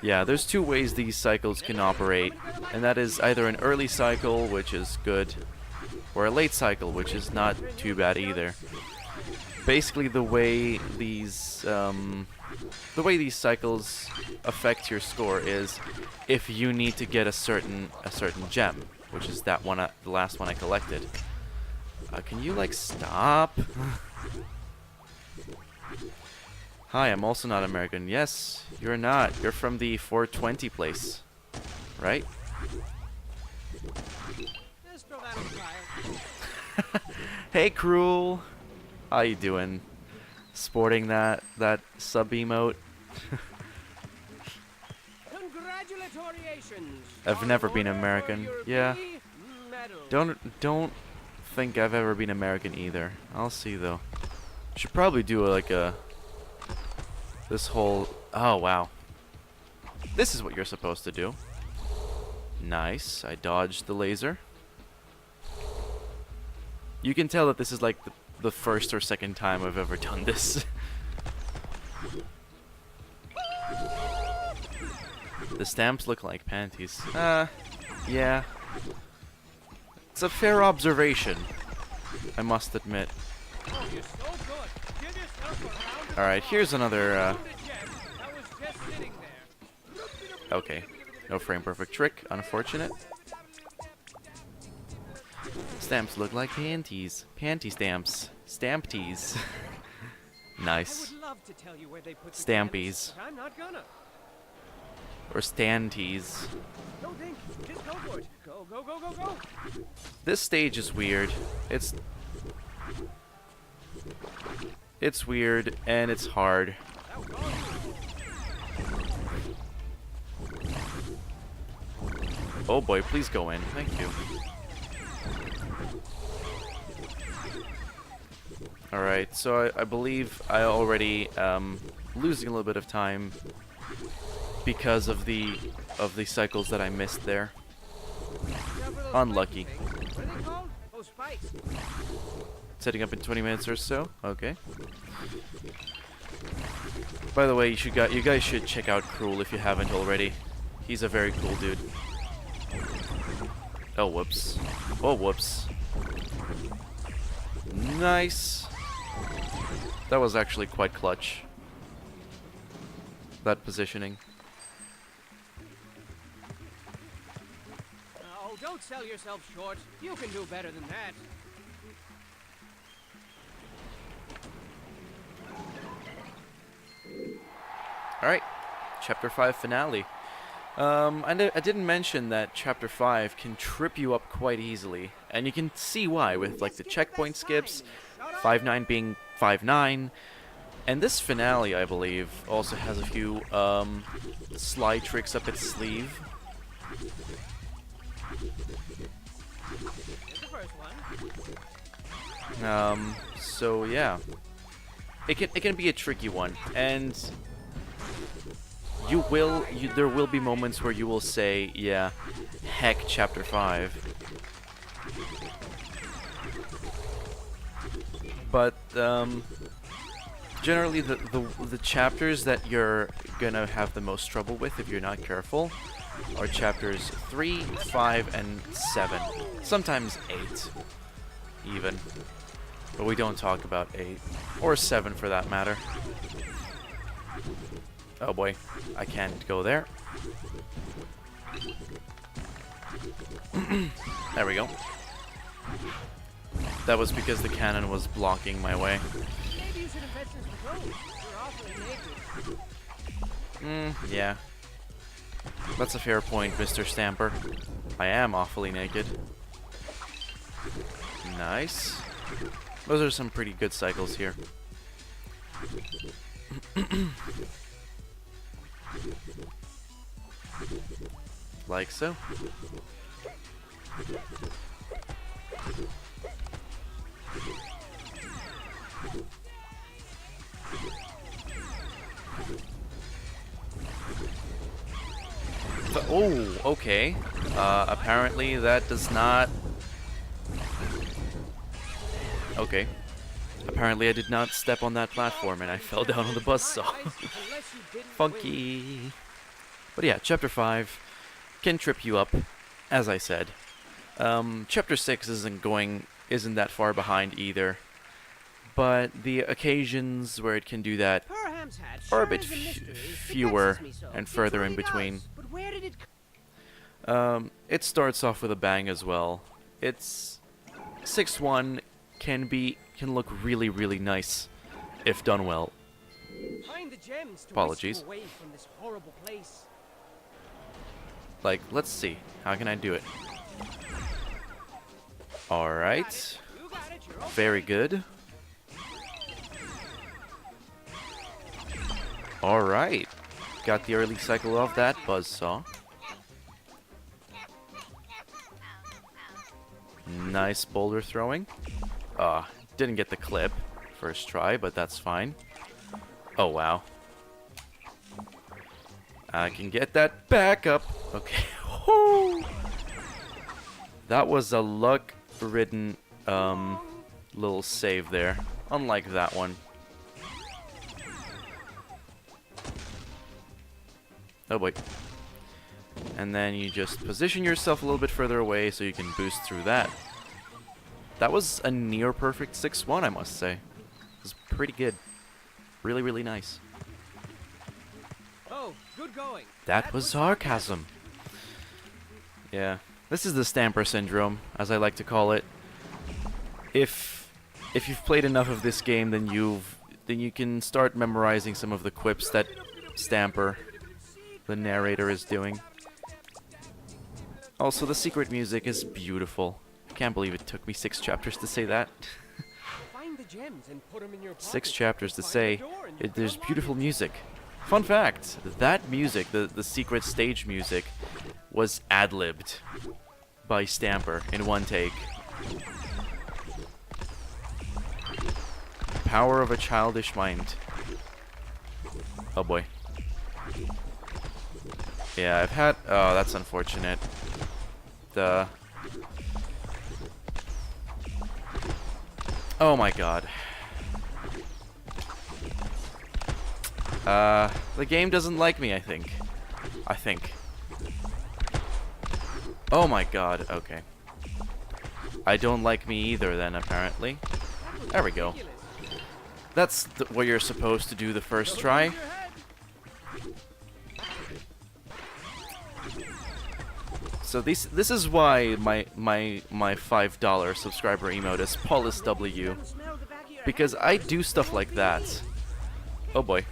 [SPEAKER 2] Yeah, there's two ways these cycles can operate. And that is either an early cycle, which is good, or a late cycle, which is not too bad either. Basically, the way these cycles affect your score is if you need to get a certain gem, which is that one, the last one I collected. Can you like stop? Hi, I'm also not American. Yes, you're not. You're from the 420 place, right?
[SPEAKER 1] Just throw that on the fire.
[SPEAKER 2] Hey, Cruel. How you doing? Sporting that sub emote.
[SPEAKER 1] Congratulations.
[SPEAKER 2] I've never been American. Yeah. Don't think I've ever been American either. I'll see though. Should probably do this whole. Oh wow. This is what you're supposed to do. Nice. I dodged the laser. You can tell that this is like the first or second time I've ever done this. The stamps look like panties. Yeah. It's a fair observation, I must admit. Alright, here's another, Okay. No frame perfect trick, unfortunate. Stamps look like panties. Panty stamps. Stampties. Nice. Stampies.
[SPEAKER 1] I'm not gonna.
[SPEAKER 2] Or standtees.
[SPEAKER 1] Don't think. Just go for it. Go, go, go, go, go.
[SPEAKER 2] This stage is weird. It's weird and it's hard. Oh boy, please go in. Thank you. Alright, so I believe I already losing a little bit of time because of the cycles that I missed there. Unlucky. Setting up in 20 minutes or so. Okay. By the way, you guys should check out Cruel if you haven't already. He's a very cool dude. Oh whoops. Oh whoops. Nice. That was actually quite clutch. That positioning.
[SPEAKER 1] Oh, don't sell yourself short. You can do better than that.
[SPEAKER 2] Alright, Chapter 5 finale. I didn't mention that Chapter 5 can trip you up quite easily, and you can see why with like the checkpoint skips, 5-9 being 5-9, and this finale, I believe, also has a few slide tricks up its sleeve. So yeah, it can be a tricky one, and there will be moments where you will say, yeah, heck, Chapter 5. But generally the chapters that you're gonna have the most trouble with if you're not careful are chapters 3, 5, and 7. Sometimes 8 even. But we don't talk about 8 or 7 for that matter. Oh boy, I can't go there. There we go. That was because the cannon was blocking my way.
[SPEAKER 1] Maybe you should invest in some clothes. You're awfully naked.
[SPEAKER 2] Yeah. That's a fair point, Mr. Stamper. I am awfully naked. Nice. Those are some pretty good cycles here. Like so. Oh, okay. Apparently that does not... Okay. Apparently I did not step on that platform and I fell down on the buzzsaw. Funky. But yeah, Chapter 5 can trip you up, as I said. Chapter 6 isn't that far behind either. But the occasions where it can do that are a bit fewer and further in between. It starts off with a bang as well. It's 6-1 can look really, really nice if done well. Apologies. Like, let's see. How can I do it? Alright. Very good. Alright. Got the early cycle of that buzzsaw. Nice boulder throwing. Didn't get the clip first try, but that's fine. Oh, wow. I can get that back up. Okay. That was a luck-ridden little save there. Unlike that one. Oh boy. And then you just position yourself a little bit further away so you can boost through that. That was a near perfect 6-1, I must say. It was pretty good. Really, really nice.
[SPEAKER 1] Oh, good going.
[SPEAKER 2] That was sarcasm. Yeah. This is the Stamper syndrome, as I like to call it. If you've played enough of this game, then you can start memorizing some of the quips that Stamper, the narrator, is doing. Also, the secret music is beautiful. I can't believe it took me 6 chapters to say that. 6 chapters to say there's beautiful music. Fun fact, that music, the secret stage music, was ad-libbed by Stamper in one take. Power of a childish mind. Oh boy. Yeah, I've had... Oh, that's unfortunate. Oh my god. The game doesn't like me, I think. Oh my god, okay. I don't like me either then, apparently. There we go. That's what you're supposed to do the first try. So this is why my $5 subscriber emote is PaulisterW. Because I do stuff like that. Oh boy.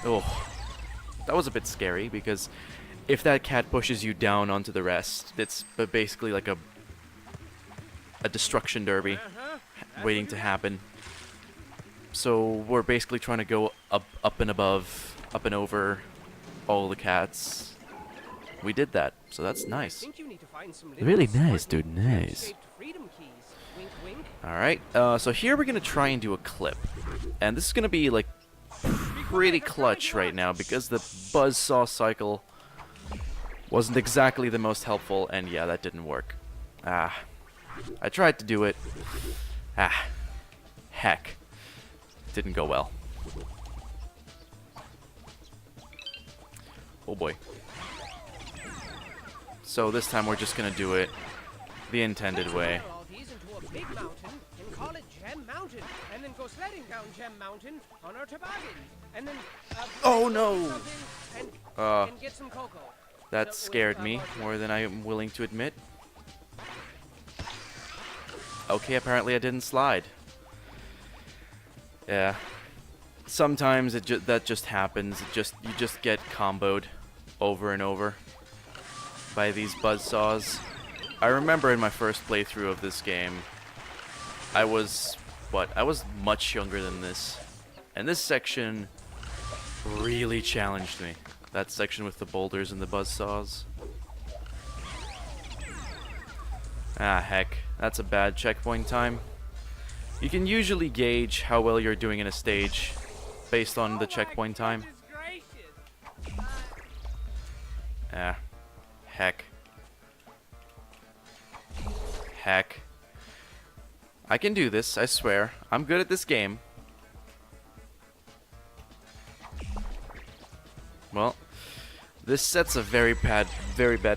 [SPEAKER 2] Oh. That was a bit scary because if that cat pushes you down onto the rest, it's basically like a destruction derby waiting to happen. So we're basically trying to go up and above, up and over all the cats. We did that, so that's nice.
[SPEAKER 3] Really nice, dude, nice.
[SPEAKER 2] Alright, so here we're gonna try and do a clip. And this is gonna be, like, pretty clutch right now, because the buzzsaw cycle wasn't exactly the most helpful, and yeah, that didn't work. I tried to do it. Heck. Didn't go well. Oh boy. So this time we're just gonna do it the intended way.
[SPEAKER 1] Mountain, and then go sledding down Gem Mountain on our toboggans, and then
[SPEAKER 2] Oh no!
[SPEAKER 1] and get some cocoa.
[SPEAKER 2] That scared me more than I am willing to admit. Okay, apparently I didn't slide. Yeah. Sometimes that just happens. You just get comboed over and over by these buzzsaws. I remember in my first playthrough of this game, I was much younger than this. And this section really challenged me. That section with the boulders and the buzzsaws. Ah, heck. That's a bad checkpoint time. You can usually gauge how well you're doing in a stage based on the checkpoint time. Ah. Heck. Heck. I can do this, I swear. I'm good at this game. Well, this sets a very bad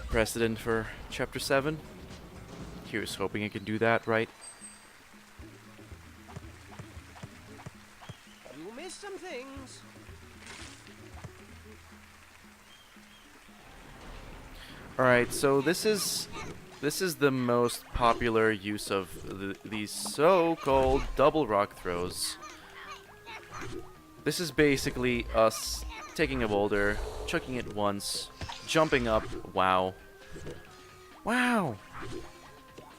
[SPEAKER 2] precedent for Chapter 7. Here's hoping I can do that right.
[SPEAKER 1] You missed some things.
[SPEAKER 2] Alright, so this is the most popular use of these so-called double rock throws. This is basically us taking a boulder, chucking it once, jumping up. Wow. Wow!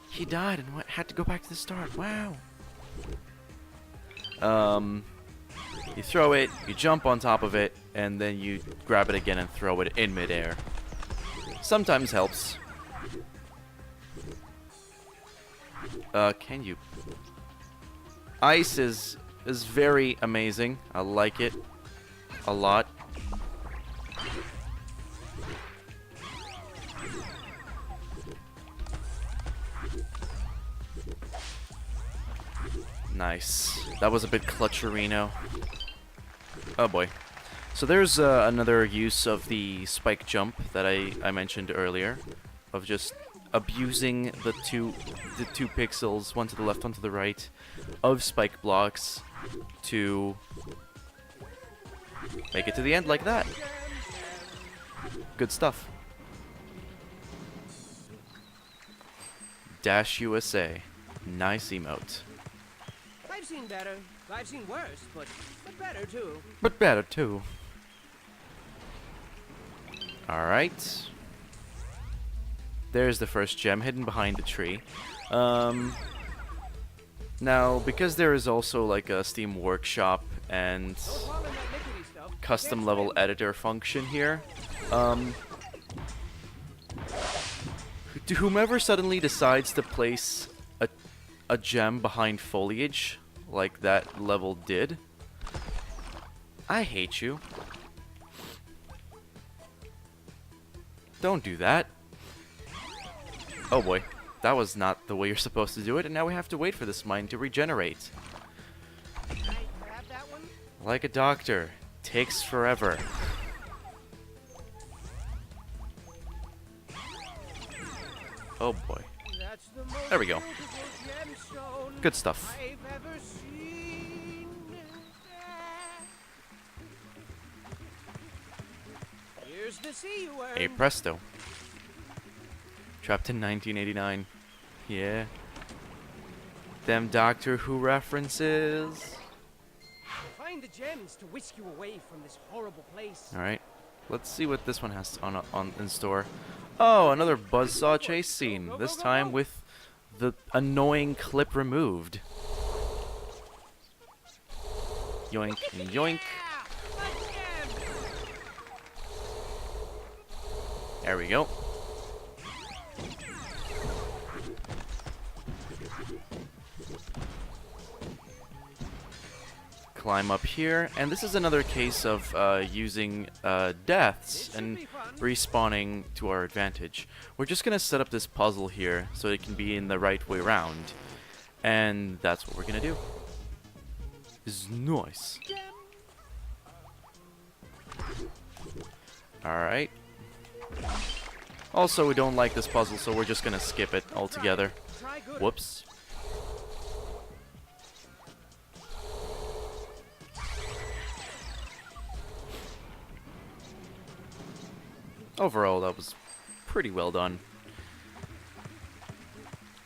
[SPEAKER 2] He died and had to go back to the start. Wow. You throw it, you jump on top of it, and then you grab it again and throw it in midair. Sometimes helps. Can you? Ice is very amazing. I like it a lot. Nice. That was a bit clutcherino. Oh boy. So there's another use of the spike jump that I mentioned earlier, of just abusing the two pixels, one to the left, one to the right, of spike blocks to make it to the end like that. Good stuff. Dash USA. Nice emote.
[SPEAKER 1] I've seen better. I've seen worse, but better too.
[SPEAKER 2] But better too. Alright. There's the first gem hidden behind the tree. Now, because there is also like a Steam Workshop and custom level editor function here, whomever suddenly decides to place a gem behind foliage, like that level did, I hate you. Don't do that. Oh boy, that was not the way you're supposed to do it, and now we have to wait for this mine to regenerate.
[SPEAKER 1] Can I grab that one?
[SPEAKER 2] Like a doctor. Takes forever. Oh boy.
[SPEAKER 1] That's the most
[SPEAKER 2] There we go.
[SPEAKER 1] beautiful gemstone
[SPEAKER 2] Good stuff.
[SPEAKER 1] I've ever seen. Here's the sea worm.
[SPEAKER 2] Hey presto. Trapped in 1989. Yeah. Them Doctor Who references.
[SPEAKER 1] Find the gems to whisk you away from this horrible place.
[SPEAKER 2] Alright. Let's see what this one has on in store. Oh, another buzzsaw chase scene. This time with the annoying clip removed. Yoink and yoink. There we go. Climb up here, and this is another case of using deaths and respawning to our advantage. We're just gonna set up this puzzle here so it can be in the right way around, and that's what we're gonna do. This is nice. Alright. Also, we don't like this puzzle, so we're just gonna skip it altogether. Whoops. overall, that was pretty well done.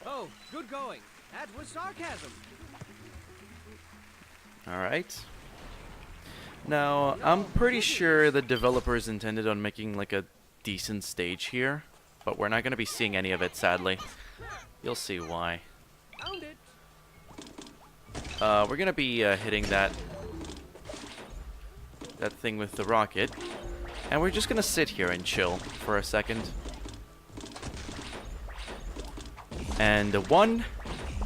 [SPEAKER 1] Oh, good going. That was sarcasm.
[SPEAKER 2] Alright. Now, I'm pretty sure the developers intended on making like a decent stage here, but we're not going to be seeing any of it, sadly. You'll see why.
[SPEAKER 1] Found it.
[SPEAKER 2] We're going to be hitting that thing with the rocket, and we're just going to sit here and chill for a second. And a 1,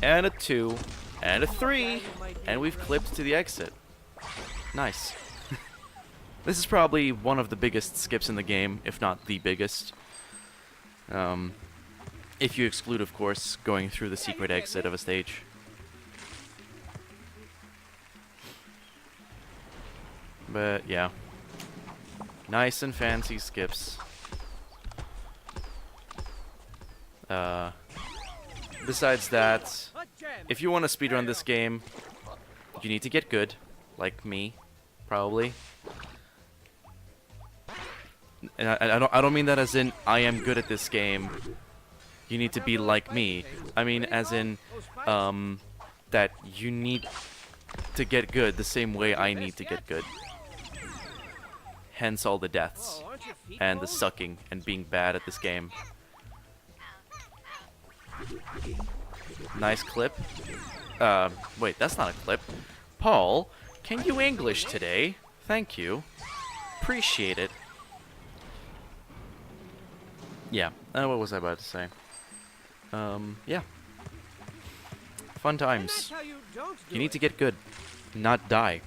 [SPEAKER 2] and a 2, and a 3, and we've clipped to the exit. Nice. This is probably one of the biggest skips in the game, if not the biggest. If you exclude, of course, going through the secret exit of a stage. But, yeah. Nice and fancy skips. Besides that, if you want to speedrun this game, you need to get good, like me, probably. And I don't mean that as in I am good at this game. You need to be like me. I mean as in that you need to get good the same way I need to get good. Hence all the deaths and the sucking and being bad at this game. Nice clip. Wait, that's not a clip. Paul, can you English today? Thank you. Appreciate it. Yeah, what was I about to say? Yeah. Fun times. You need to get good, not die.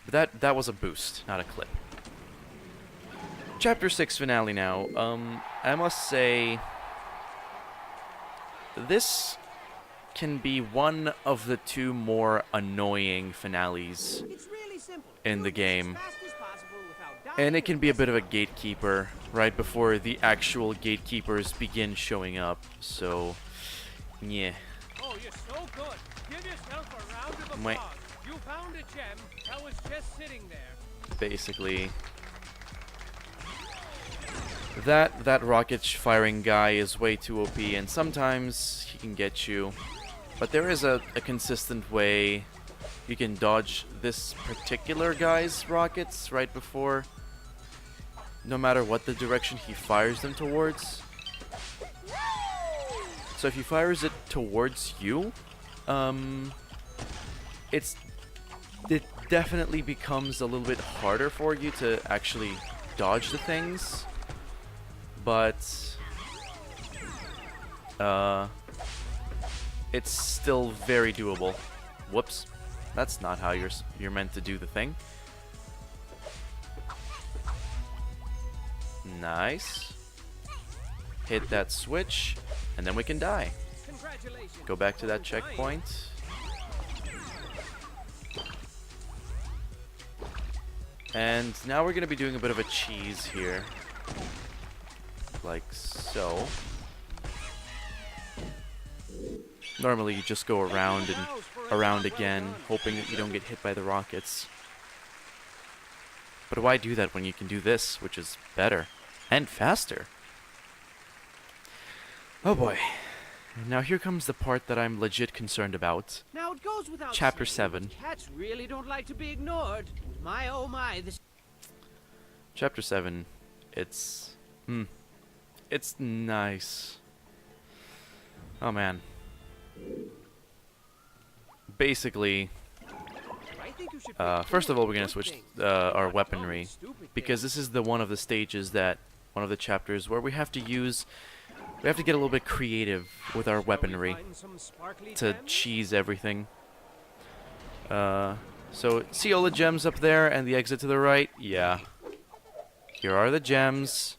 [SPEAKER 2] But that was a boost, not a clip. Chapter 6 finale now. I must say, this can be one of the 2 more annoying finales in the game. And it can be a bit of a gatekeeper right before the actual gatekeepers begin showing up. So, yeah.
[SPEAKER 1] Oh, you're so good. Give yourself a round of applause.
[SPEAKER 2] Wait.
[SPEAKER 1] You found a gem that was just sitting there.
[SPEAKER 2] Basically, that rocket firing guy is way too OP, and sometimes he can get you. But there is a consistent way you can dodge this particular guy's rockets right before, no matter what the direction he fires them towards. So if he fires it towards you, it definitely becomes a little bit harder for you to actually dodge the things. But it's still very doable. Whoops. That's not how you're meant to do the thing. Nice. Hit that switch, and then we can die. Go back to that checkpoint. And now we're going to be doing a bit of a cheese here. Like so. Normally you just go around and around again, hoping that you don't get hit by the rockets. But why do that when you can do this, which is better and faster? Oh boy. Now here comes the part that I'm legit concerned about.
[SPEAKER 1] Now it goes without
[SPEAKER 2] Chapter
[SPEAKER 1] saying,
[SPEAKER 2] 7.
[SPEAKER 1] Cats really don't like to be ignored. My oh my, this
[SPEAKER 2] Chapter 7. It's nice. Oh man. Basically, first of all, we're gonna switch our weaponry, because this is one of the stages that, one of the chapters where we have to get a little bit creative with our weaponry to cheese everything. So see all the gems up there and the exit to the right? Yeah. Here are the gems.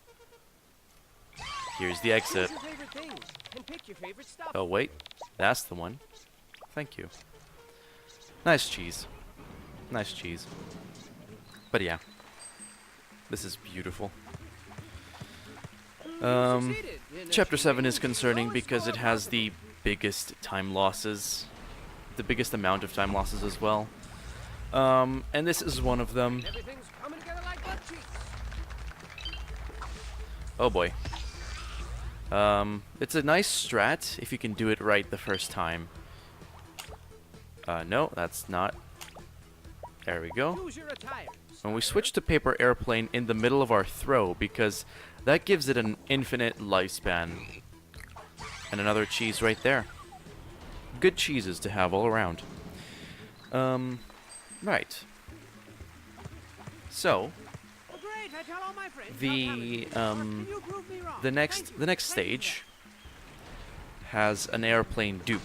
[SPEAKER 2] Here's the exit. Oh wait, that's the one. Thank you. Nice cheese. Nice cheese. But yeah, this is beautiful. Chapter 7 is concerning because it has the biggest time losses. The biggest amount of time losses as well. And this is one of them. Oh boy. It's a nice strat if you can do it right the first time. No, that's not. There we go.
[SPEAKER 1] Choose your attire.
[SPEAKER 2] And we switch to paper airplane in the middle of our throw because that gives it an infinite lifespan. And another cheese right there. Good cheeses to have all around. Right. So,
[SPEAKER 1] Oh, great, I tell all my friends.
[SPEAKER 2] the next stage has an airplane dupe,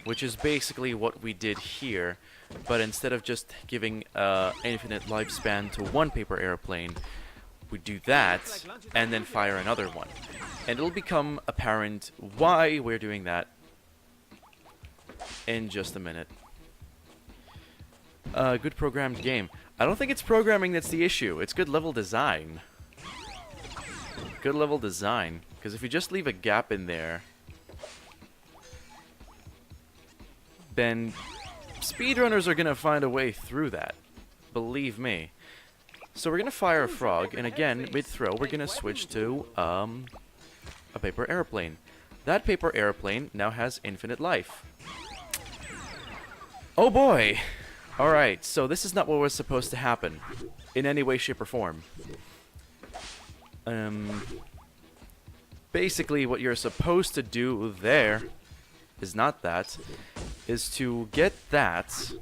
[SPEAKER 2] which is basically what we did here, but instead of just giving infinite lifespan to one paper airplane, we do that and then fire another one. And it'll become apparent why we're doing that in just a minute. Good programmed game. I don't think it's programming that's the issue. It's good level design. Good level design. Because if you just leave a gap in there, then speedrunners are going to find a way through that. Believe me. So we're going to fire a frog, and again, mid-throw, we're going to switch to a paper airplane. That paper airplane now has infinite life. Oh boy! Alright, so this is not what was supposed to happen. In any way, shape, or form. Basically, what you're supposed to do there is not that. Is to get that.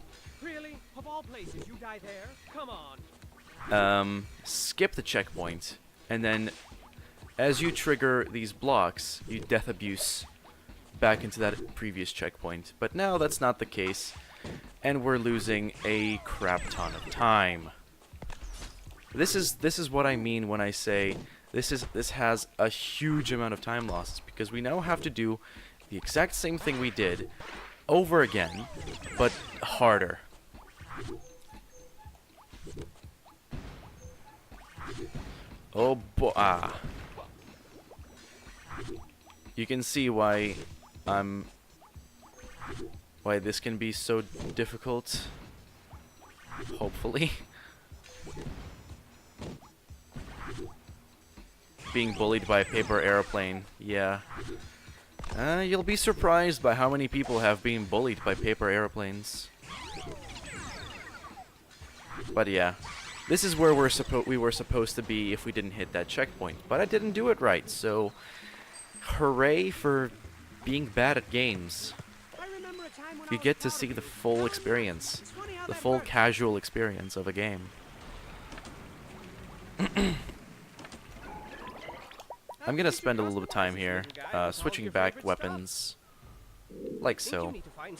[SPEAKER 1] Really? Of all places, you die there? Come on.
[SPEAKER 2] Skip the checkpoint. And then, as you trigger these blocks, you death abuse back into that previous checkpoint. But now that's not the case. And we're losing a crap ton of time. This is what I mean when I say this has a huge amount of time losses, because we now have to do the exact same thing we did over again, but harder. Oh boy. You can see why this can be so difficult. Hopefully. Being bullied by a paper airplane. Yeah. You'll be surprised by how many people have been bullied by paper airplanes. But yeah. This is where we were supposed to be if we didn't hit that checkpoint. But I didn't do it right, so hooray for being bad at games. You get to see the full experience, the full casual experience of a game. I'm gonna spend a little bit of time here, switching back weapons, like so. I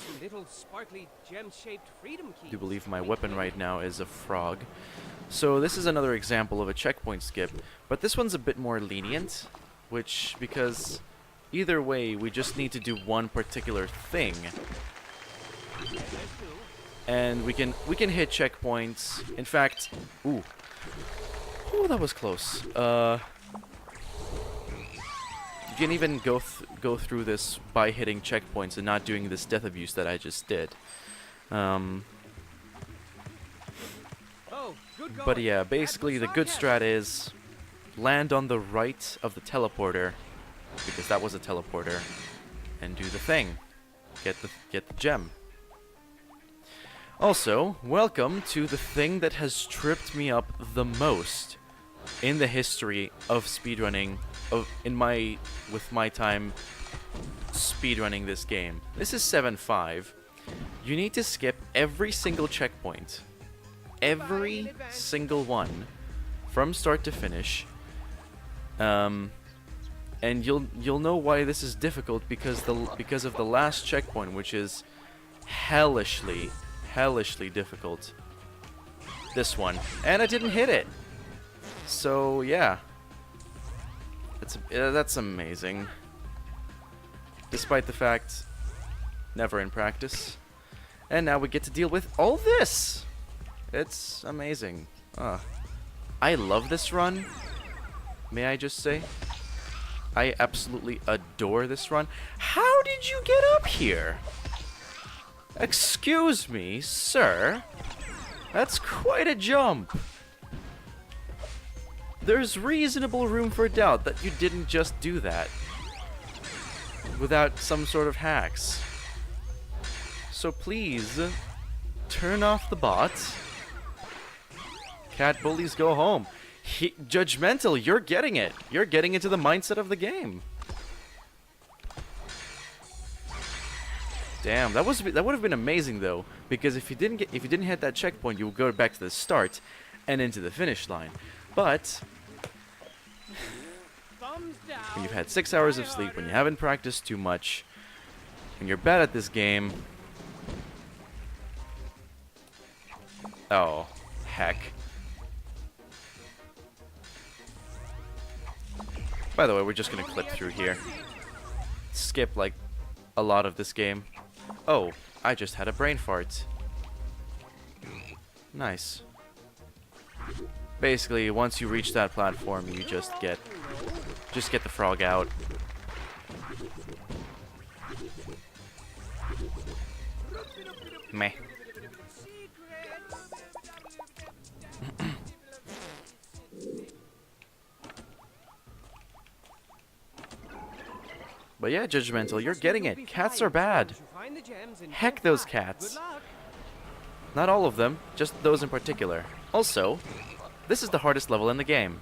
[SPEAKER 2] do believe my weapon right now is a frog. So this is another example of a checkpoint skip, but this one's a bit more lenient, because either way, we just need to do one particular thing. And we can hit checkpoints. In fact, ooh, that was close. You can even go through this by hitting checkpoints and not doing this death abuse that I just did. But yeah, basically the good strat is land on the right of the teleporter, because that was a teleporter, and do the thing. Get the gem. Also, welcome to the thing that has tripped me up the most in the history of speedrunning, with my time speedrunning this game. This is 7.5. You need to skip every single checkpoint. Every single one. From start to finish. And you'll know why this is difficult, because of the last checkpoint, which is hellishly difficult. This one. And I didn't hit it. So, yeah. That's amazing. Despite the fact, never in practice. And now we get to deal with all this! It's amazing. I love this run. May I just say? I absolutely adore this run. How did you get up here? Excuse me, sir. That's quite a jump. there's reasonable room for doubt that you didn't just do that without some sort of hacks. So please, turn off the bots. Cat bullies go home. Judgmental, you're getting it. You're getting into the mindset of the game. Damn, that would have been amazing though, because if you didn't hit that checkpoint, you would go back to the start and into the finish line. But when you've had 6 hours of sleep, when you haven't practiced too much, when you're bad at this game, oh heck. By the way, we're just gonna clip through here. Skip like a lot of this game. Oh, I just had a brain fart. Nice. Basically, once you reach that platform, you just get the frog out. Meh. But yeah, Judgmental, you're getting it. Cats are bad. Heck those cats. Not all of them, just those in particular. Also, this is the hardest level in the game.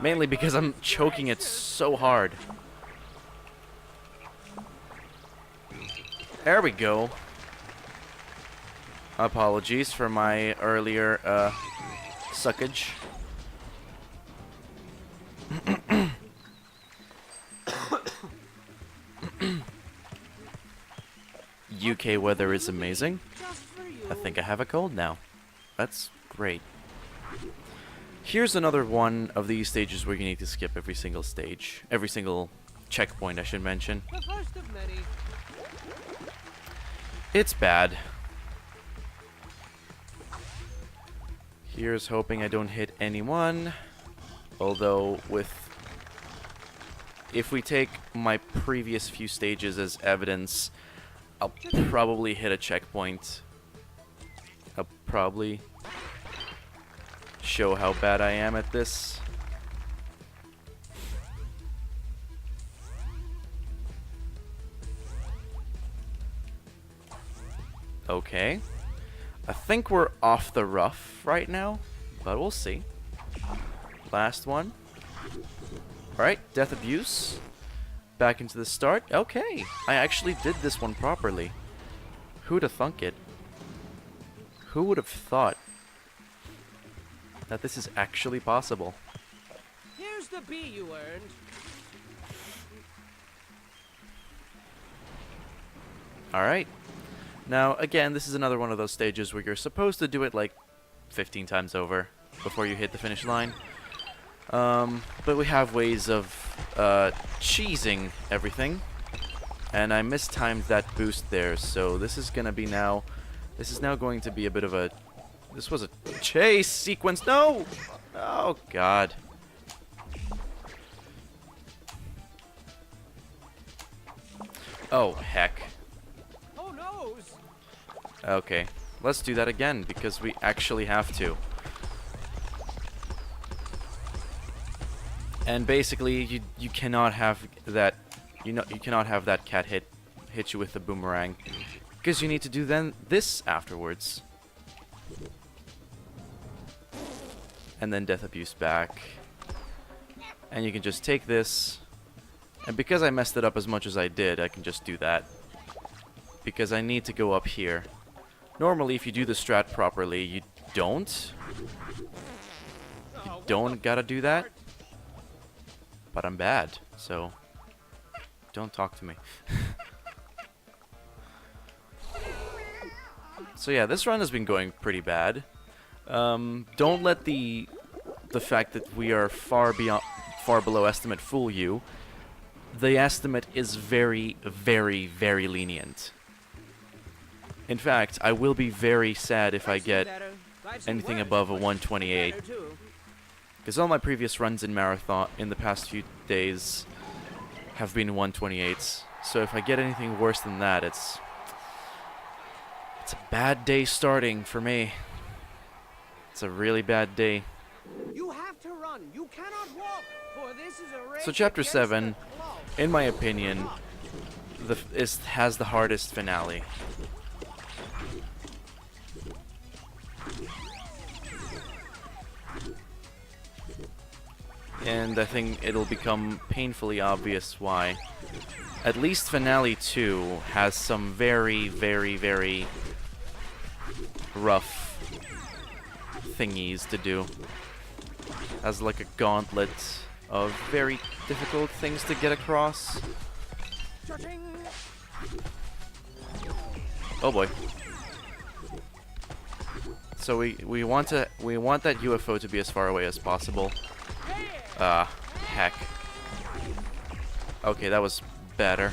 [SPEAKER 2] Mainly because I'm choking it so hard. There we go. Apologies for my earlier suckage. UK weather is amazing. I think I have a cold now. That's great. Here's another one of these stages where you need to skip every single stage. Every single checkpoint, I should mention.
[SPEAKER 1] The first of many.
[SPEAKER 2] It's bad. Here's hoping I don't hit anyone. Although, if we take my previous few stages as evidence, I'll probably hit a checkpoint. I'll probably show how bad I am at this. Okay. I think we're off the rough right now, but we'll see. Last one. Alright, Death Abuse. Back into the start. Okay, I actually did this one properly. Who'd have thunk it? Who would have thought that this is actually possible?
[SPEAKER 1] Here's the B you earned.
[SPEAKER 2] Alright. Now, again, this is another one of those stages where you're supposed to do it like 15 times over before you hit the finish line. But we have ways of cheesing everything, and I mistimed that boost there, so this is gonna be now. This is now going to be a bit of a. This was a chase sequence. No! Oh God. Oh heck.
[SPEAKER 1] Oh noes.
[SPEAKER 2] Okay, let's do that again because we actually have to. And basically, you cannot have that, you cannot have that cat hit you with the boomerang, because you need to do then this afterwards, and then Death Abuse back, and you can just take this, and because I messed it up as much as I did, I can just do that, because I need to go up here. Normally, if you do the strat properly, you don't gotta do that. But I'm bad, so don't talk to me. So yeah, this run has been going pretty bad. Don't let the fact that we are far below estimate fool you. The estimate is very, very, very lenient. In fact, I will be very sad if I get anything above a 128. Because all my previous runs in Marathon in the past few days have been 128s. So if I get anything worse than that, it's a bad day starting for me. It's a really bad day.
[SPEAKER 1] You have to run. You cannot walk, for this is a race
[SPEAKER 2] So chapter
[SPEAKER 1] against
[SPEAKER 2] 7,
[SPEAKER 1] the clock.
[SPEAKER 2] in my opinion, has the hardest finale. And I think it'll become painfully obvious why. At least Finale 2 has some very, very, very rough thingies to do. Has like a gauntlet of very difficult things to get across. Oh boy. So we want that UFO to be as far away as possible. Heck. Okay, that was better.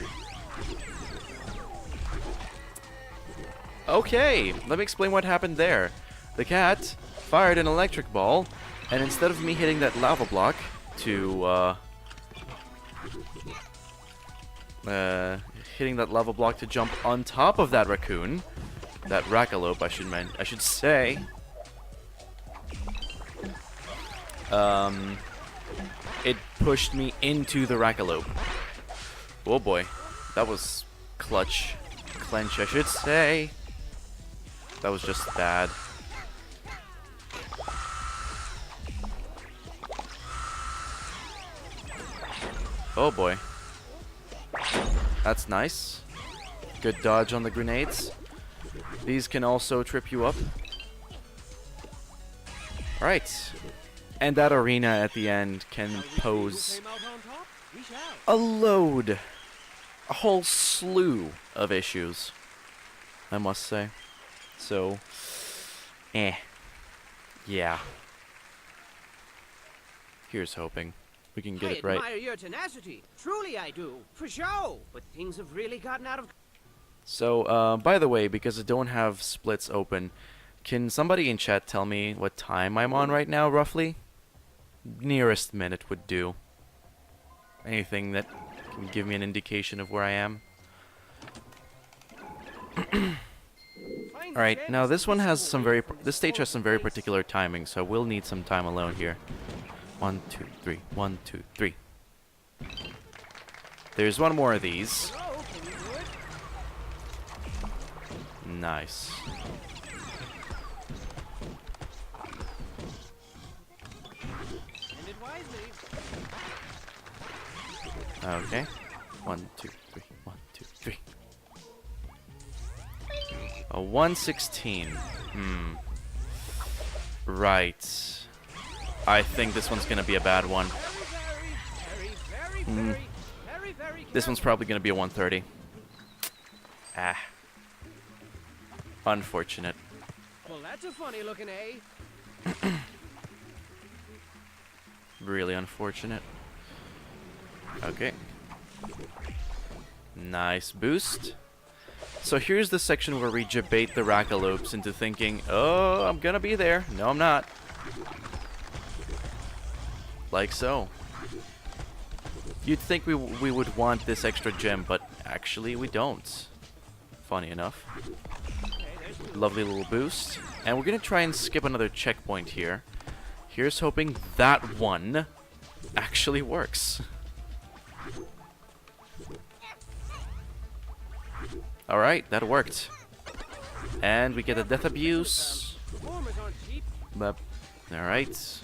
[SPEAKER 2] Okay, let me explain what happened there. The cat fired an electric ball, and instead of me hitting that lava block to, hitting that lava block to jump on top of that raccoon, that rackalope, I should say, it pushed me into the rackalope. Oh boy, that was clench, I should say. That was just bad. Oh boy. That's nice. Good dodge on the grenades. These can also trip you up. Alright. And that arena at the end can pose a load, a whole slew of issues, I must say. So, yeah. Here's hoping we can get it right.
[SPEAKER 1] I admire your tenacity. Truly I do. For sure. But things have really gotten out of...
[SPEAKER 2] So, by the way, because I don't have splits open, can somebody in chat tell me what time I'm on right now, roughly? Nearest minute would do. Anything that can give me an indication of where I am. Alright, now this one has some this stage has some very particular timing, so I will need some time alone here. 1, 2, 3, 1, 2, 3. There's one more of these. Nice. Okay. 1, 2, 3, 1, 2, 3. A 116. Right. I think this one's gonna be a bad one. This one's probably gonna be a 130. Ah. Unfortunate.
[SPEAKER 1] Well, that's a funny looking A.
[SPEAKER 2] Really unfortunate. Okay. Nice boost. So here's the section where we debate the rackalopes into thinking, oh, I'm gonna be there. No, I'm not. Like so. You'd think we would want this extra gem, but actually we don't. Funny enough. Lovely little boost. And we're gonna try and skip another checkpoint here. Here's hoping that one actually works. Alright, that worked. And we get a death abuse. But, alright.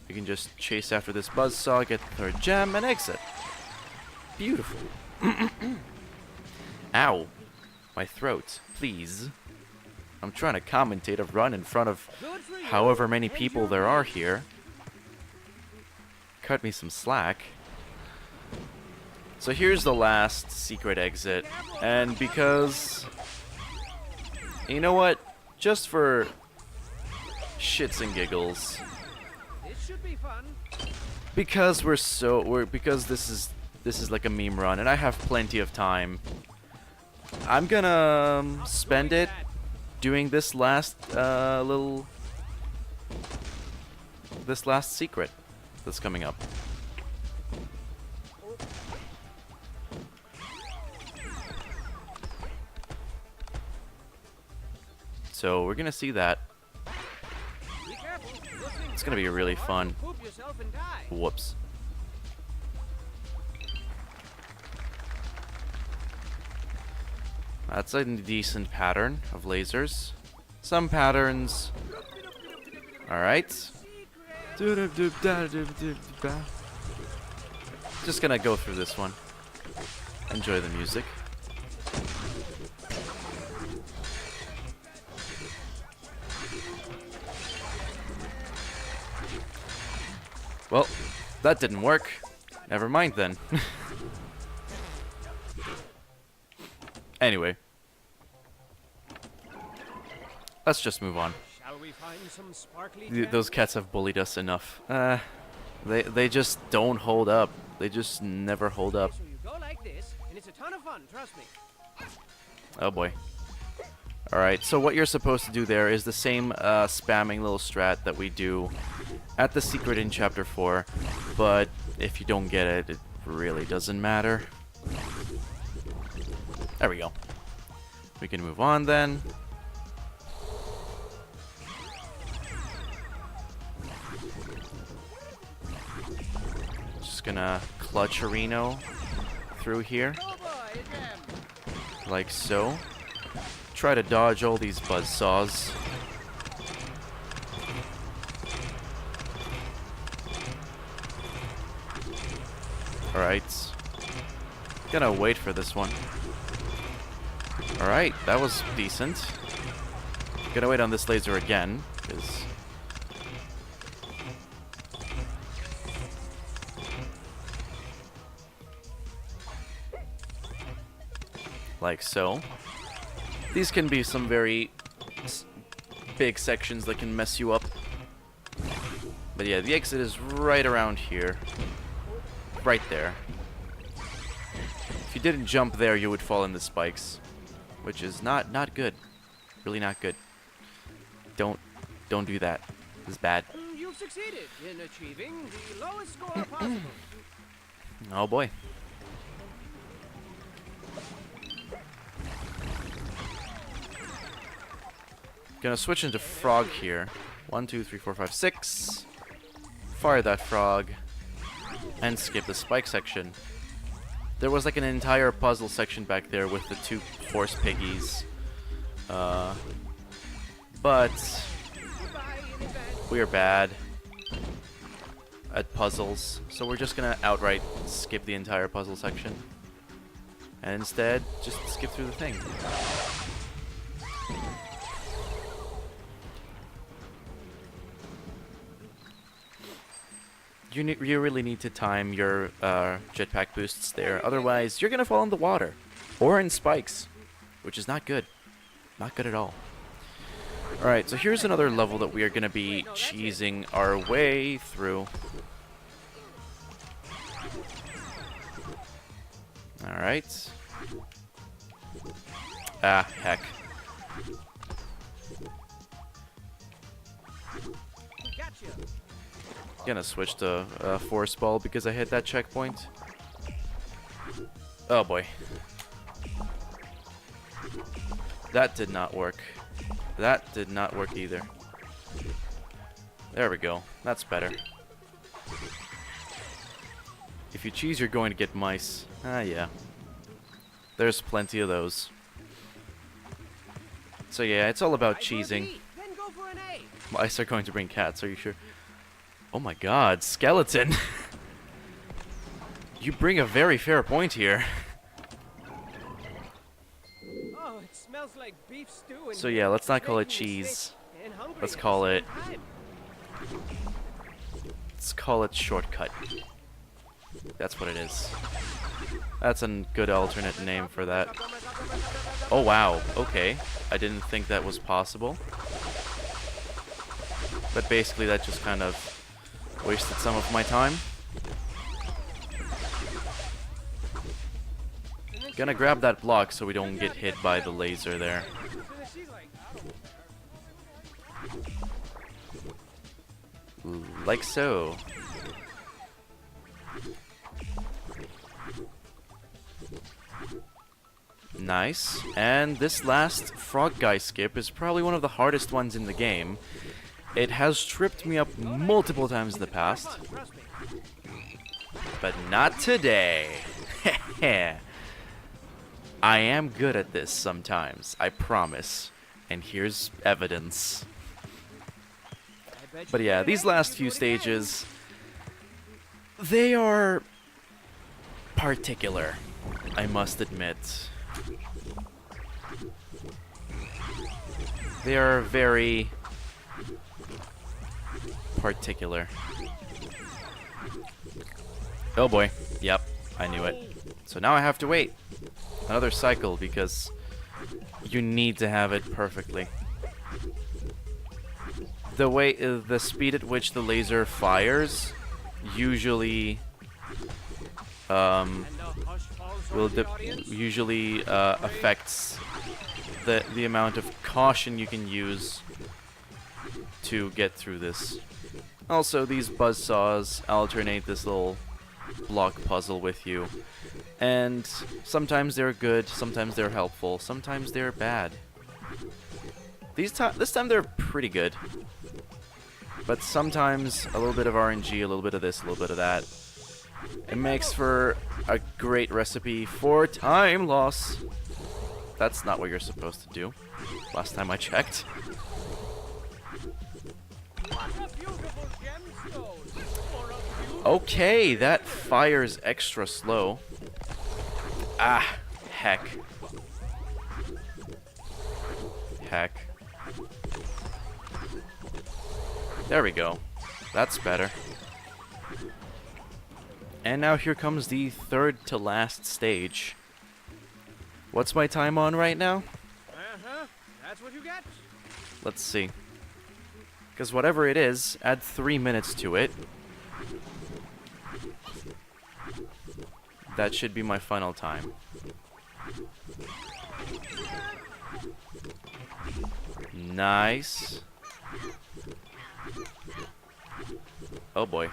[SPEAKER 2] We can just chase after this buzzsaw, get the third gem, and exit. Beautiful. Ow. My throat, please. I'm trying to commentate a run in front of however many people there are here. Cut me some slack. So here's the last secret exit, and because... You know what? Just for shits and giggles. Because because this is like a meme run, and I have plenty of time. I'm gonna spend it doing this last secret that's coming up. So we're gonna see that.
[SPEAKER 1] careful. You'll swing
[SPEAKER 2] It's gonna be really
[SPEAKER 1] hard,
[SPEAKER 2] fun.
[SPEAKER 1] poop yourself and die.
[SPEAKER 2] Whoops. That's a decent pattern of lasers. Some patterns. Alright. Just gonna go through this one. Enjoy the music. Well, that didn't work. Never mind then. Anyway. Let's just move on.
[SPEAKER 1] Shall we find some sparkly
[SPEAKER 2] Those cats have bullied us enough. They just don't hold up. They just never hold up.
[SPEAKER 1] So you go like this, and it's a ton of fun, trust me.
[SPEAKER 2] Oh boy. Alright, so what you're supposed to do there is the same spamming little strat that we do at the secret in Chapter 4, but if you don't get it, it really doesn't matter. There we go. We can move on then. Just gonna clutch a Reno through here,
[SPEAKER 1] Oh boy, again.
[SPEAKER 2] like so. Try to dodge all these buzzsaws. Alright. Gonna wait for this one. Alright, that was decent. Gonna wait on this laser again, because... like so. These can be some very big sections that can mess you up. But yeah, the exit is right around here. Right there. If you didn't jump there, you would fall in the spikes. Which is not good. Really not good. Don't do that. This is bad.
[SPEAKER 1] You've succeeded in achieving the lowest score possible.
[SPEAKER 2] Oh boy. Gonna switch into frog here. 1, 2, 3, 4, 5, 6. Fire that frog. And skip the spike section. There was like an entire puzzle section back there with the 2 horse piggies. But we are bad at puzzles, so we're just gonna outright skip the entire puzzle section. And instead, just skip through the thing. You really need to time your jetpack boosts there, otherwise you're gonna fall in the water. Or in spikes, which is not good. Not good at all. Alright, so here's another level that we are gonna be cheesing our way through. Alright. Ah, heck.
[SPEAKER 1] Gotcha.
[SPEAKER 2] Gonna switch to force ball because I hit that checkpoint. Oh boy. That did not work. That did not work either. There we go. That's better. If you cheese, you're going to get mice. Ah, yeah. There's plenty of those. So yeah, it's all about cheesing.
[SPEAKER 1] Then go for an A.
[SPEAKER 2] Mice are going to bring cats, are you sure? Oh my god, skeleton! You bring a very fair point here.
[SPEAKER 1] Oh, it smells like beef stew.
[SPEAKER 2] So yeah, let's not call it cheese. Let's call it... let's call it shortcut. That's what it is. That's a good alternate name for that. Oh wow, okay. I didn't think that was possible. But basically that just kind of wasted some of my time. Gonna grab that block so we don't get hit by the laser there. Like so. Nice. And this last frog guy skip is probably one of the hardest ones in the game. It has tripped me up multiple times in the past, but not today. I am good at this sometimes, I promise. And here's evidence. But yeah, these last few stages, they are particular, I must admit. They are very particular. Oh boy. Yep, I knew it. So now I have to wait another cycle because you need to have it perfectly. The speed at which the laser fires usually affects the amount of caution you can use to get through this. Also, these buzzsaws alternate this little block puzzle with you, and sometimes they're good, sometimes they're helpful, sometimes they're bad. This time they're pretty good, but sometimes a little bit of RNG, a little bit of this, a little bit of that. It makes for a great recipe for time loss. That's not what you're supposed to do, last time I checked. Okay, that fires extra slow. Ah, heck. Heck. There we go. That's better. And now here comes the third to last stage. What's my time on right now?
[SPEAKER 1] Uh-huh. That's what you get.
[SPEAKER 2] Let's see. Because whatever it is, add 3 minutes to it. That should be my final time. Nice. Oh boy.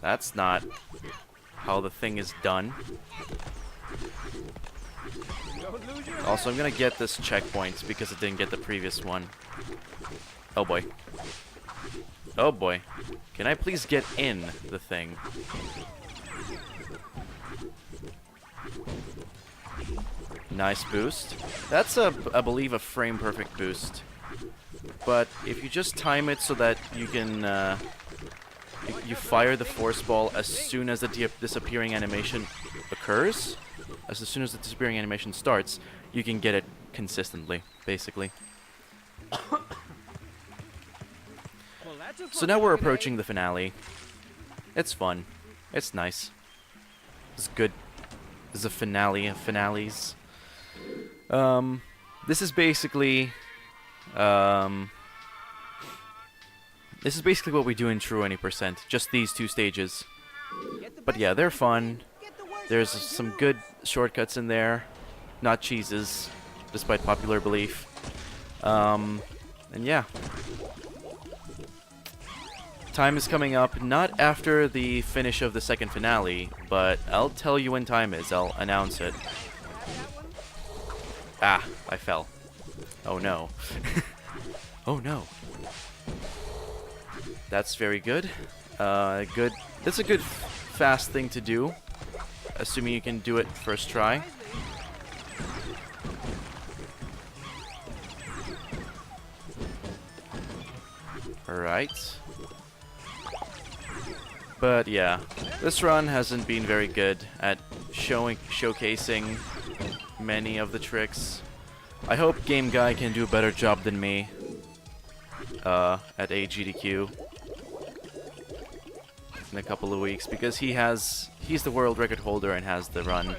[SPEAKER 2] That's not how the thing is done. Also, I'm gonna get this checkpoint because it didn't get the previous one. Oh boy. Oh boy. Can I please get in the thing? Nice boost. That's I believe a frame perfect boost. But if you just time it so that you can you fire the force ball as soon as the disappearing animation occurs, as soon as the disappearing animation starts, you can get it consistently, basically. So now we're approaching the finale. It's fun. It's nice. It's good. It's a finale of finales. This is basically what we do in True 20%, just these two stages. But yeah, they're fun. There's some good shortcuts in there, not cheeses, despite popular belief. And yeah. Time is coming up, not after the finish of the second finale, but I'll tell you when time is. I'll announce it. Ah, I fell. Oh no. Oh no. That's very good. Good. That's a good fast thing to do, assuming you can do it first try. Alright. But yeah, this run hasn't been very good at showcasing many of the tricks. I hope Game Guy can do a better job than me at AGDQ in a couple of weeks, because he's the world record holder and has the run.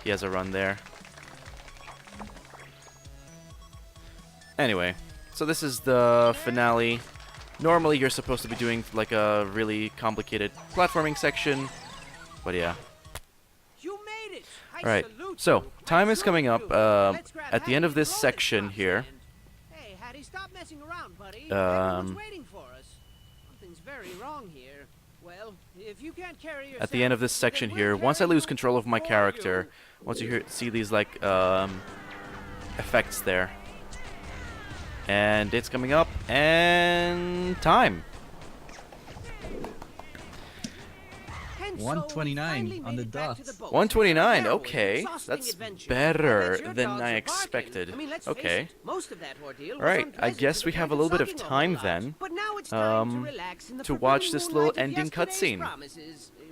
[SPEAKER 2] He has a run there. Anyway, so this is the finale. Normally you're supposed to be doing like a really complicated platforming section, but yeah. Alright, so time is coming up at the end of this section here.
[SPEAKER 1] Hey, Hattie, stop messing around, buddy. Waiting for us. Something's very wrong here. Well, if you can't carry yourself,
[SPEAKER 2] at the end of this section here, once I lose control of my character, once you see these like effects there, And it's coming up, and time.
[SPEAKER 4] 129 on the dot.
[SPEAKER 2] 129, okay. That's better than I expected. Okay. Alright, I guess we have a little bit of time then to watch this little ending cutscene.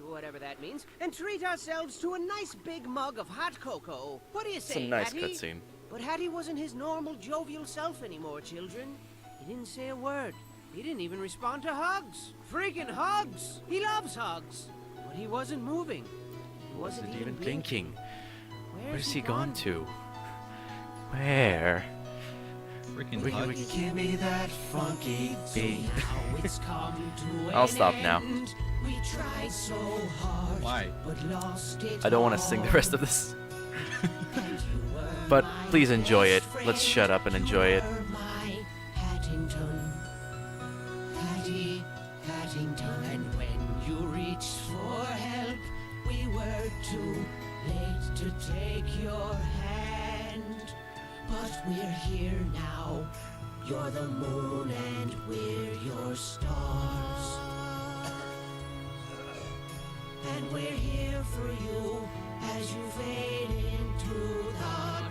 [SPEAKER 1] Whatever that means, and treat ourselves to a nice big mug of hot cocoa. What do you say,
[SPEAKER 2] It's a nice
[SPEAKER 1] Hattie?
[SPEAKER 2] cutscene.
[SPEAKER 1] But Hattie wasn't his normal jovial self anymore, children. He didn't say a word. He didn't even respond to hugs. Freaking hugs! He loves hugs. But he wasn't moving. He wasn't even
[SPEAKER 2] thinking. Where's he
[SPEAKER 1] gone
[SPEAKER 2] gone to? Where?
[SPEAKER 4] Freaking
[SPEAKER 2] Wiggy,
[SPEAKER 4] hugs.
[SPEAKER 2] wiggy, give me that funky beat.
[SPEAKER 1] Now it's come to
[SPEAKER 2] I'll
[SPEAKER 1] an
[SPEAKER 2] stop now.
[SPEAKER 1] end. We tried so hard,
[SPEAKER 4] Why?
[SPEAKER 1] but lost it
[SPEAKER 2] I don't want to sing the rest of this. But please enjoy it. Let's shut up and enjoy it.
[SPEAKER 1] My Hattington, Hattie, Hattington. And when you reached for help, we were too late to take your hand. But we're here now. You're the moon and we're your stars. And we're here for you as you fade into the dark.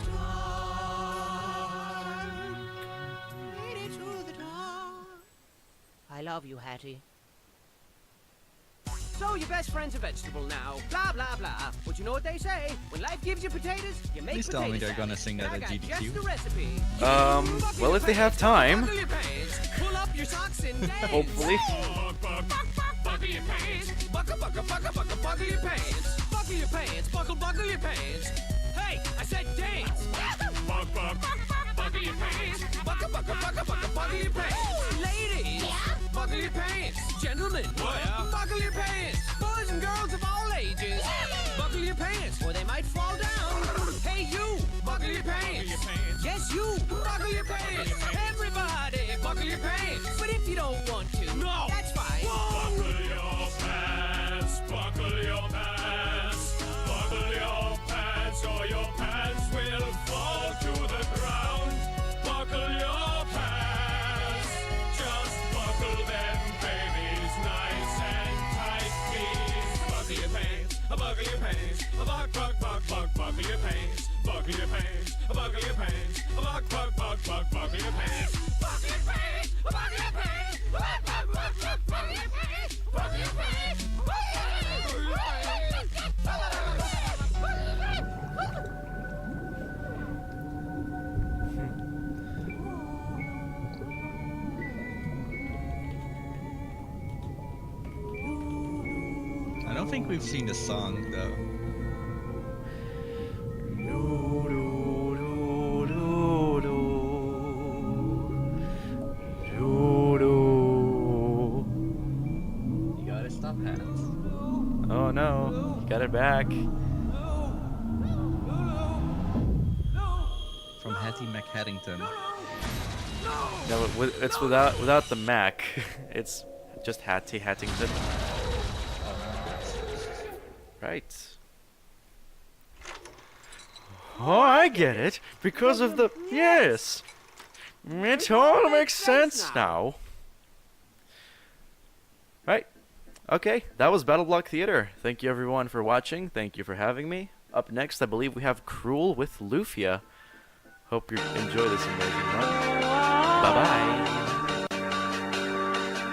[SPEAKER 1] Fade into the dark. I love you, Hattie. So your best friend's a vegetable now. Blah blah blah. But you know what they say? When life gives you potatoes, you make
[SPEAKER 4] Please tell me
[SPEAKER 1] potato
[SPEAKER 4] they're gonna
[SPEAKER 1] salad.
[SPEAKER 4] sing that
[SPEAKER 1] And
[SPEAKER 4] at
[SPEAKER 1] I got
[SPEAKER 4] GDQ.
[SPEAKER 1] just the recipe.
[SPEAKER 2] Well, if they have time.
[SPEAKER 1] Buckle your pants, pull up your socks and dance.
[SPEAKER 2] Hopefully.
[SPEAKER 1] Buckle your pants. Buckle your pants. Buckle your pants. Buckle your pants. Hey, I said dance. Buckle your pants. Buckle your pants. Ladies, buckle your pants. Gentlemen, buckle your pants. Boys and girls of all ages, buckle your pants, or they might fall down. Hey, you, buckle your pants. Yes, you, buckle your pants. Everybody, buckle your pants. But if you don't want to, no, that's fine.
[SPEAKER 5] Buckle your pants, buckle your pants, buckle your pants, or your pants will fall to the ground. Buckle your pants, just buckle them, babies, nice and tight, please. Buckle your pants, buckle your pants, buckle your pants, buckle your pants, buckle your pants, buckle your pants, buckle your pants, buckle your pants, buckle your pants, buckle your pants,
[SPEAKER 4] I don't think we've seen the song though. You gotta stop hands.
[SPEAKER 2] Oh no, got it back.
[SPEAKER 4] From Hattie McHattington.
[SPEAKER 2] No, it's without the Mac. It's just Hattie Hattington. Right. Oh, I get it. Because of the... Yes. It all makes sense now. Right. Okay, that was BattleBlock Theater. Thank you everyone for watching. Thank you for having me. Up next, I believe we have Cruel with Lufia. Hope you enjoy this amazing run. Bye-bye.